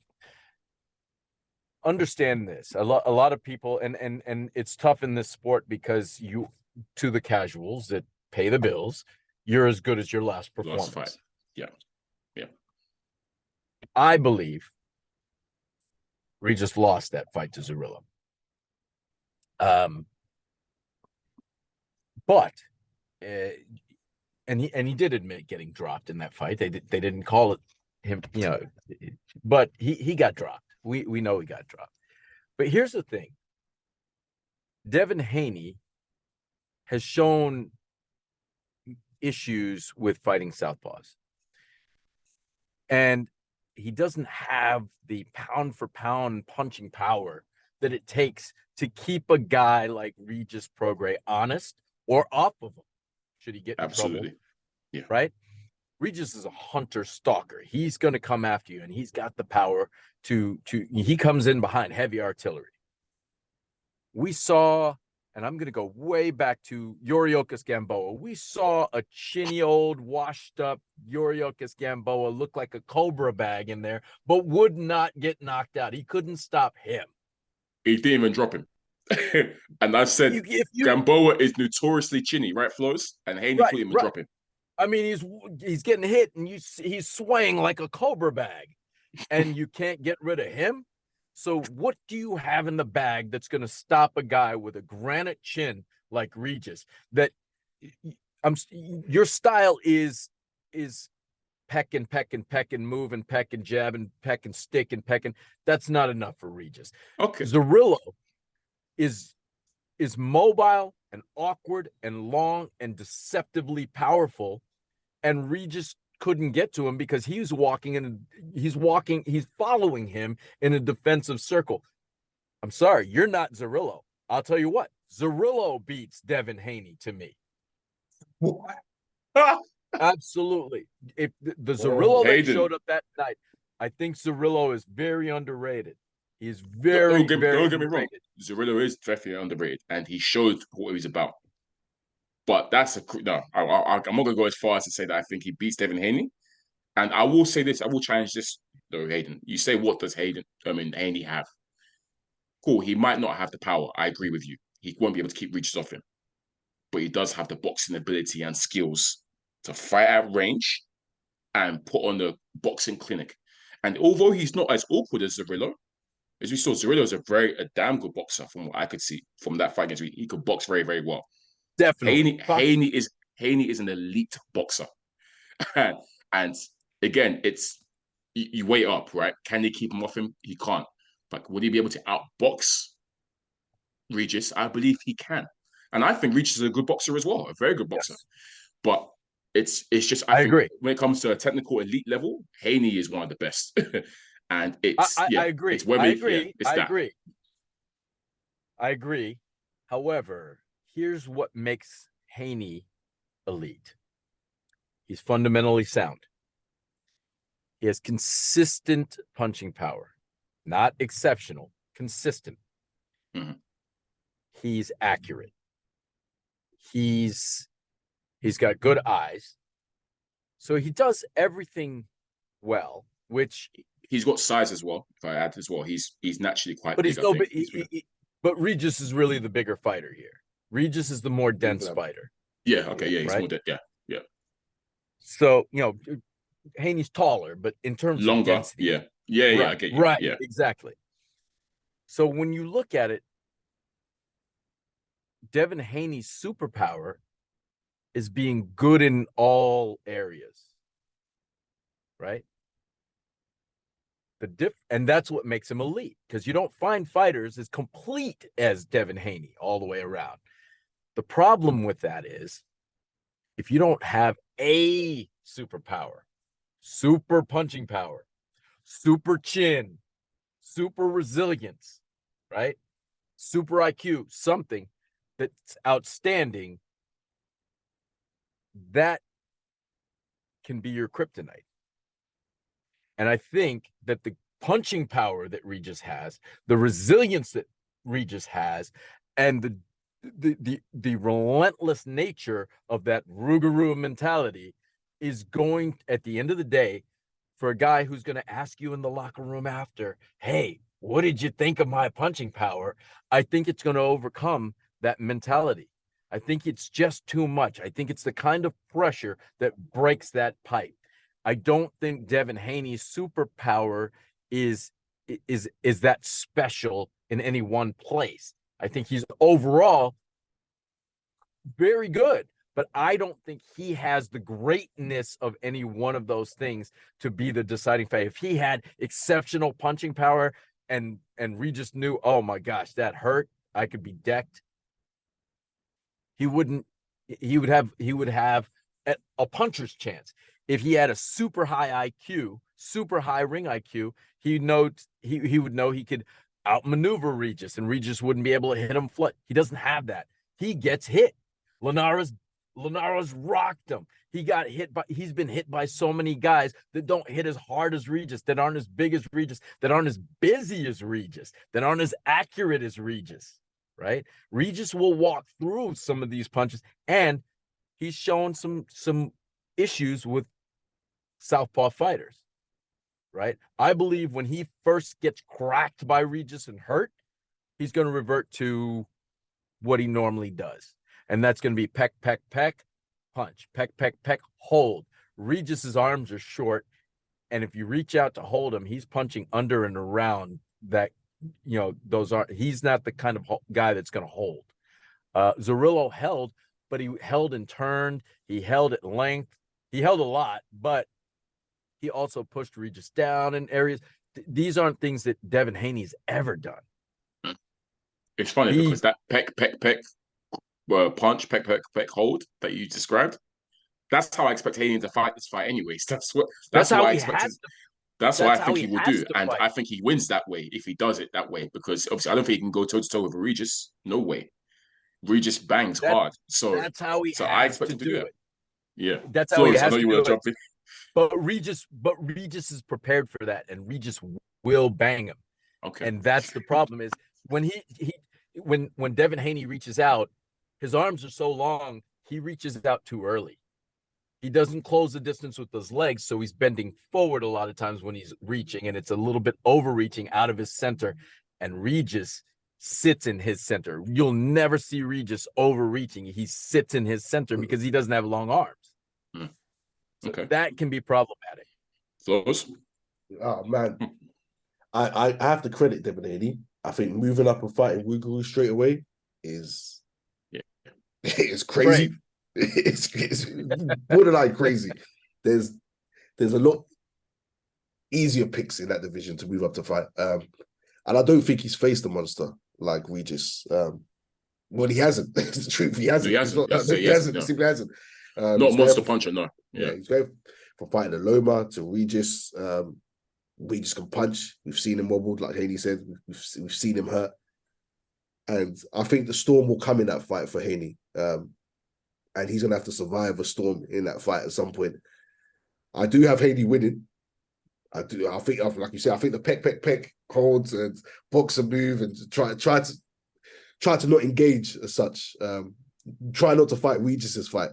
Understand this. A lot of people, and it's tough in this sport because to the casuals that pay the bills, you're as good as your last performance. Last fight. Yeah. I believe Regis lost that fight to Zerillo. But and he did admit getting dropped in that fight. They didn't call it him, but he got dropped. We know he got dropped. But here's the thing. Devin Haney has shown issues with fighting southpaws. And he doesn't have the pound for pound punching power that it takes to keep a guy like Regis Prograis honest or off of him. Should he get in trouble? Yeah. Right? Regis is a hunter stalker. He's going to come after you, and he's got the power he comes in behind heavy artillery. We saw, and I'm going to go way back to Yoriokas Gamboa. We saw a chinny old washed up Yoriokas Gamboa look like a cobra bag in there, but would not get knocked out. He couldn't stop him. He didn't even drop him. And I said, Gamboa is notoriously chinny, right, Flowz? And Haney couldn't even drop him. I mean, he's getting hit, and he's swaying like a cobra bag, and you can't get rid of him. So what do you have in the bag that's going to stop a guy with a granite chin like Regis? That your style is peck and move and peck and jab and peck and stick and peck, and that's not enough for Regis. Okay, Zerillo is mobile and awkward and long and deceptively powerful, and Regis couldn't get to him because he's following him in a defensive circle. I'm sorry, you're not Zerillo. I'll tell you what, Zerillo beats Devin Haney to me. What? Absolutely. If the Zerillo that showed up that night, I think Zerillo is very underrated. He's very, don't get me wrong. underrated. Zerillo is definitely underrated, and he showed what he's about. But I'm not going to go as far as to say that I think he beats Devin Haney. And I will say this, I will challenge this, though, Hayden. You say, what does Haney have? Cool, he might not have the power. I agree with you. He won't be able to keep Regis off him. But he does have the boxing ability and skills to fight at range and put on the boxing clinic. And although he's not as awkward as Zerillo, as we saw, Zerillo is a damn good boxer from what I could see from that fight against me. He could box very, very well. Definitely. Haney is an elite boxer. And again, it's you weigh up, right? Can he keep him off him? He can't. But would he be able to outbox Regis? I believe he can. And I think Regis is a good boxer as well, a very good boxer. Yes. But it's just I agree. When it comes to a technical elite level, Haney is one of the best. And I agree. It's Wembley. I agree. However, here's what makes Haney elite. He's fundamentally sound. He has consistent punching power, not exceptional, consistent. Mm-hmm. He's accurate. He's got good eyes. So he does everything well, which he's got size as well. If I add as well, he's naturally quite but big. But Regis is really the bigger fighter here. Regis is the more dense fighter. Yeah, okay, yeah, he's right? more dense. Yeah. So, Haney's taller, but in terms longer, of density. Yeah, I get you. Right, yeah. Exactly. So when you look at it, Devin Haney's superpower is being good in all areas, right? And that's what makes him elite, because you don't find fighters as complete as Devin Haney all the way around. The problem with that is if you don't have a superpower, super punching power, super chin, super resilience, right? Super IQ, something that's outstanding, that can be your kryptonite. And I think that the punching power that Regis has, the resilience that Regis has, and the relentless nature of that Rougarou mentality is going, at the end of the day, for a guy who's going to ask you in the locker room after, hey, what did you think of my punching power? I think it's going to overcome that mentality. I think it's just too much. I think it's the kind of pressure that breaks that pipe. I don't think Devin Haney's superpower is that special in any one place. I think he's overall very good, but I don't think he has the greatness of any one of those things to be the deciding factor. If he had exceptional punching power and Regis knew, oh my gosh, that hurt, I could be decked, he would have a puncher's chance. If he had a super high IQ, super high ring IQ, he would know he could outmaneuver Regis, and Regis wouldn't be able to hit him flat. He doesn't have that. He gets hit. Linares rocked him. He's been hit by so many guys that don't hit as hard as Regis, that aren't as big as Regis, that aren't as busy as Regis, that aren't as accurate as Regis, right? Regis will walk through some of these punches, and he's shown some issues with southpaw fighters, right? I believe when he first gets cracked by Regis and hurt, he's going to revert to what he normally does. And that's going to be peck, peck, peck, punch, peck, peck, peck, hold. Regis's arms are short, and if you reach out to hold him, he's punching under and around that, he's not the kind of guy that's going to hold. Zerillo held, but he held and turned. He held at length. He held a lot, but he also pushed Regis down in areas. These aren't things that Devin Haney's ever done. It's funny because that peck, peck, peck, punch, peck, peck, peck, hold that you described, that's how I expect Hayden to fight this fight anyways. That's what I expected. That's what I think he will do. And I think he wins that way if he does it that way, because obviously I don't think he can go toe-to-toe with Regis. No way. Regis bangs hard. So that's how he I expect him to do it. Yeah. That's how he has to do it. But Regis is prepared for that, and Regis will bang him. Okay. And that's the problem is when when Devin Haney reaches out, his arms are so long, he reaches out too early. He doesn't close the distance with his legs, so he's bending forward a lot of times when he's reaching, and it's a little bit overreaching out of his center, and Regis sits in his center. You'll never see Regis overreaching. He sits in his center because he doesn't have long arms. Okay. So that can be problematic. Flowz? Oh, man. I have to credit Devin Haney. I think moving up and fighting Rougarou straight away is it's crazy. It's borderline crazy. There's a lot easier picks in that division to move up to fight. And I don't think he's faced a monster like Regis. Well, he hasn't. It's the truth. He hasn't. He simply hasn't. Not monster puncher, no. Yeah, he's going from fighting a Loma to Regis. Regis can punch. We've seen him wobbled, like Haney said. We've seen him hurt. And I think the storm will come in that fight for Haney. And he's going to have to survive a storm in that fight at some point. I do have Haney winning. I think, like you said, I think the peck holds and boxer move and try to not engage as such. Try not to fight Regis's fight.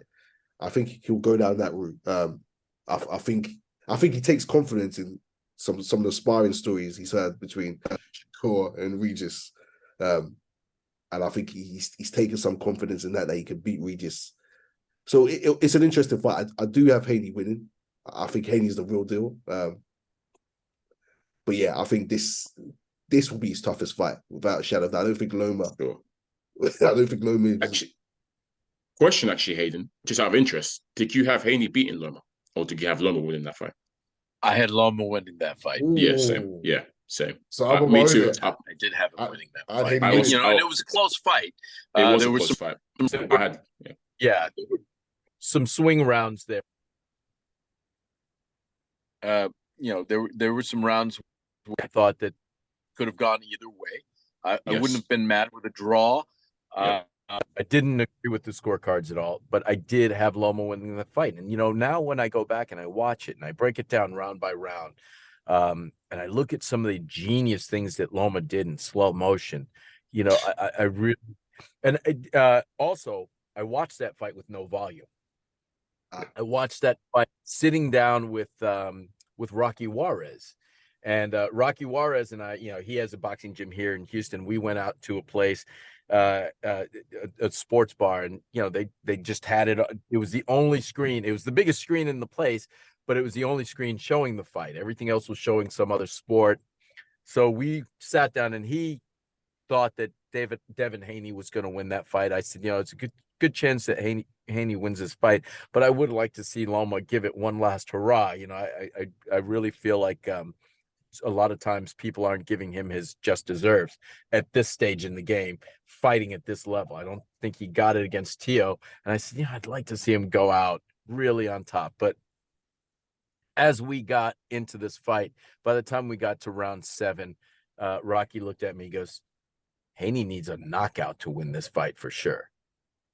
I think he'll go down that route. I think he takes confidence in some of the sparring stories he's heard between Shakur and Regis. And I think he's taken some confidence in that he can beat Regis. So it's an interesting fight. I do have Haney winning. I think Haney's the real deal. But yeah, I think this will be his toughest fight without a shadow of doubt. I don't think Loma. Sure. I don't think Loma is. Actually, Hayden, just out of interest, did you have Haney beating Loma, or did you have Loma winning that fight? I had Loma winning that fight. Ooh. Yeah, same. Yeah, same. So me too. I did have him winning that fight. And it was a close fight. It was a close fight. I had, there were some swing rounds there. There were some rounds where I thought that could have gone either way. I wouldn't have been mad with a draw. I didn't agree with the scorecards at all, but I did have Loma winning the fight. And, now when I go back and I watch it and I break it down round by round, and I look at some of the genius things that Loma did in slow motion, You know, I really, and also I watched that fight with no volume. I watched that fight sitting down with Rocky Juarez, and Rocky Juarez and I, you know, he has a boxing gym here in Houston. We went out to a place, a sports bar, and you know, they just had it. It was the only screen. It was the biggest screen in the place, but it was the only screen showing the fight. Everything else was showing some other sport. So we sat down, and he thought that Devin Haney was going to win that fight. I said, you know, it's a good chance that Haney wins this fight, but I would like to see Loma give it one last hurrah. You know, I really feel like a lot of times people aren't giving him his just deserves at this stage in the game, fighting at this level. I don't think he got it against Tszyu, and I said, yeah, I'd like to see him go out really on top. But as we got into this fight, by the time we got to round 7, Rocky looked at me, he goes, Haney needs a knockout to win this fight for sure.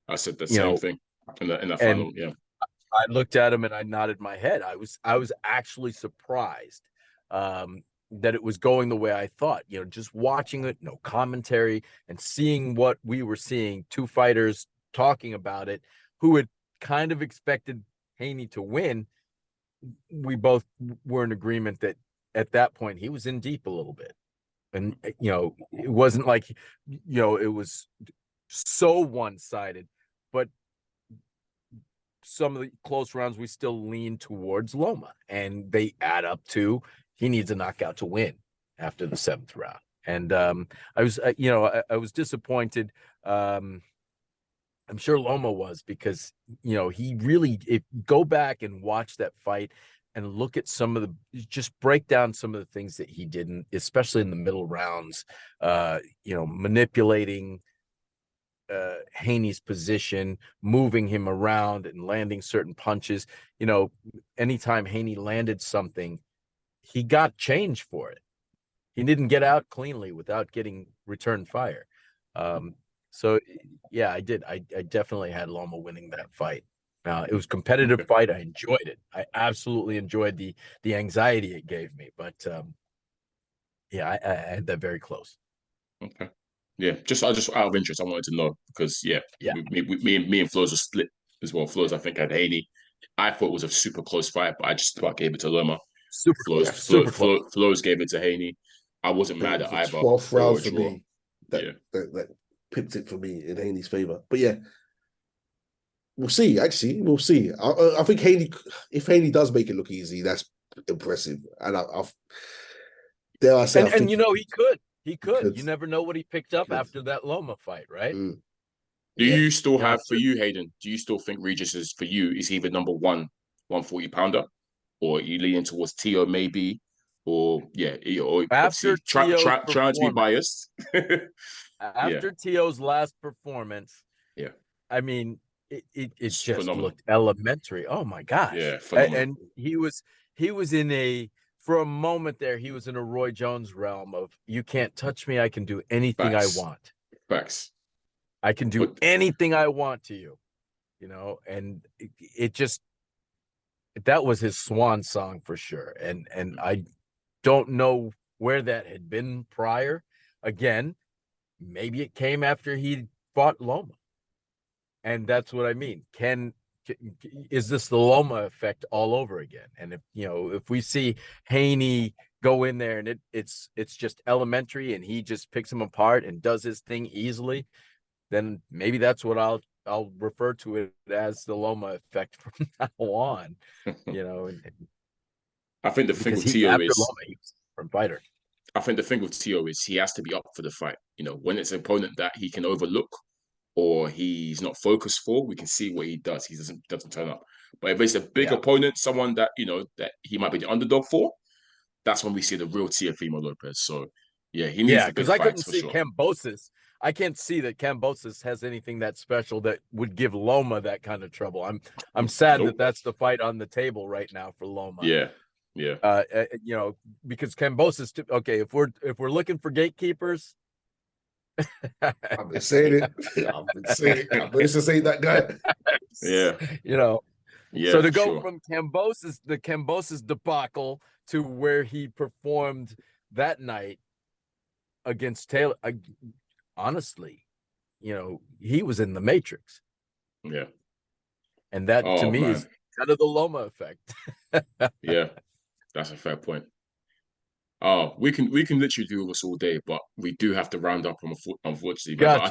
I said the same thing in the final. Yeah, I looked at him and I nodded my head. I was actually surprised that it was going the way I thought. You know, just watching it, no commentary, and seeing what we were seeing, 2 fighters talking about it, who had kind of expected Haney to win. We both were in agreement that at that point he was in deep a little bit. And, you know, it wasn't like, you know, it was so one-sided, but some of the close rounds, we still lean towards Loma, and they add up to he needs a knockout to win after the 7th round. And I was, you know, I was disappointed. I'm sure Loma was, because, you know, he really, if go back and watch that fight and look at some of the, just break down some of the things that he didn't, especially in the middle rounds, you know, manipulating Haney's position, moving him around and landing certain punches. You know, anytime Haney landed something, he got change for it. He didn't get out cleanly without getting return fire. So yeah, I did. I definitely had Loma winning that fight. It was a competitive fight. I enjoyed it. I absolutely enjoyed the anxiety it gave me. But yeah, I had that very close. Okay. Yeah, just out of interest, I wanted to know, because me and Flowz were split as well. Flowz, I think, had Haney. I thought it was a super close fight, but I just about gave it to Loma. Flowz gave it to Haney. I wasn't mad at either. 12th round for me. That pipped it for me in Haney's favor. But yeah, we'll see. Actually, we'll see. I think Haney, if Haney does make it look easy, that's impressive. And dare I say, and you know, he could. You never know what he picked up after that Loma fight, right? Do you still have, for you, Hayden, do you still think Regis is, for you, is either number 1 140-pounder, or you leaning towards Tszyu maybe, or after trying to be biased? After Tio's last performance, I mean, it just phenomenal. Looked elementary. Oh my gosh. Yeah, phenomenal. And he was in a, for a moment there, he was in a Roy Jones realm of, you can't touch me, I can do anything I want. Facts. I can do anything I want to you, you know, and it just, that was his swan song for sure. And I don't know where that had been prior. Again, maybe it came after he fought Loma. And that's what I mean. Is this the Loma effect all over again? And if, you know, if we see Haney go in there and it's just elementary and he just picks him apart and does his thing easily, then maybe that's what I'll refer to it as, the Loma effect from now on. You know, I think the thing with Tszyu is Loma, he's from fighter. I think the thing with Tszyu is he has to be up for the fight. You know, when it's an opponent that he can overlook or he's not focused for, we can see what he does. He doesn't turn up. But if it's a big opponent, someone that, you know, that he might be the underdog for, that's when we see the real Teofimo Lopez. So yeah, he needs the big fights for sure. Because I couldn't see Kambosos. I can't see that Kambosos has anything that special that would give Loma that kind of trouble. I'm sad that that's the fight on the table right now for Loma. Yeah. You know, because Kambosos, okay, if we're looking for gatekeepers, I've been saying it. I'm going to say that guy. Yeah. You know. Yeah. So to go from the Kambosos debacle to where he performed that night against Taylor, honestly, he was in the Matrix. Yeah. And that to me is kind of the Loma effect. Yeah, that's a fair point. We can literally do this all day, but we do have to round up, unfortunately. Gotcha,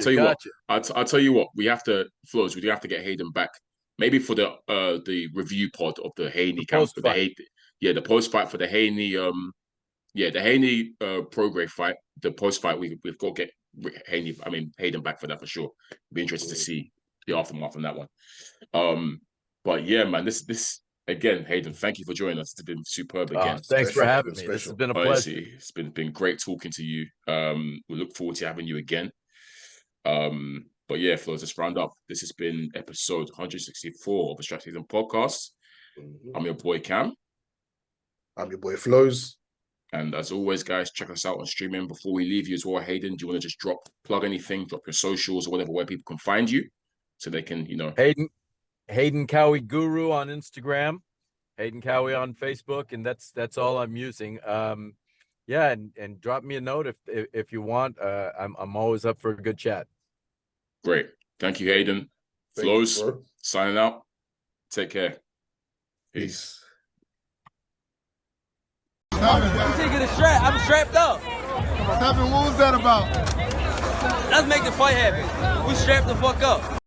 I'll tell you what, we have to, Flowz, we do have to get Hayden back, maybe for the review pod of the Haney camp, the post fight for the Haney, the Haney Prograis fight, the post fight. We've got to get Hayden back for that for sure. Be interested to see the aftermath on that one. But yeah, man, this again, Hayden, thank you for joining us. It's been superb again. Thanks for having me. This has been a pleasure. Honestly, it's been great talking to you. We look forward to having you again. But yeah, Flowz, let's round up. This has been episode 164 of the SZN Podcast. I'm your boy Kam. I'm your boy Flowz. And as always, guys, check us out on streaming. Before we leave you as well, Hayden, do you want to just plug anything, drop your socials or whatever, where people can find you so they can, Hayden Cowie Guru on Instagram, Hayden Cowie on Facebook, and that's all I'm using. And drop me a note if you want. I'm always up for a good chat. Great. Thank you, Hayden. Flowz, signing out. Take care. Peace. I'm taking a strap. I'm strapped up. 7, what was that about? Let's make the fight happen. We strapped the fuck up.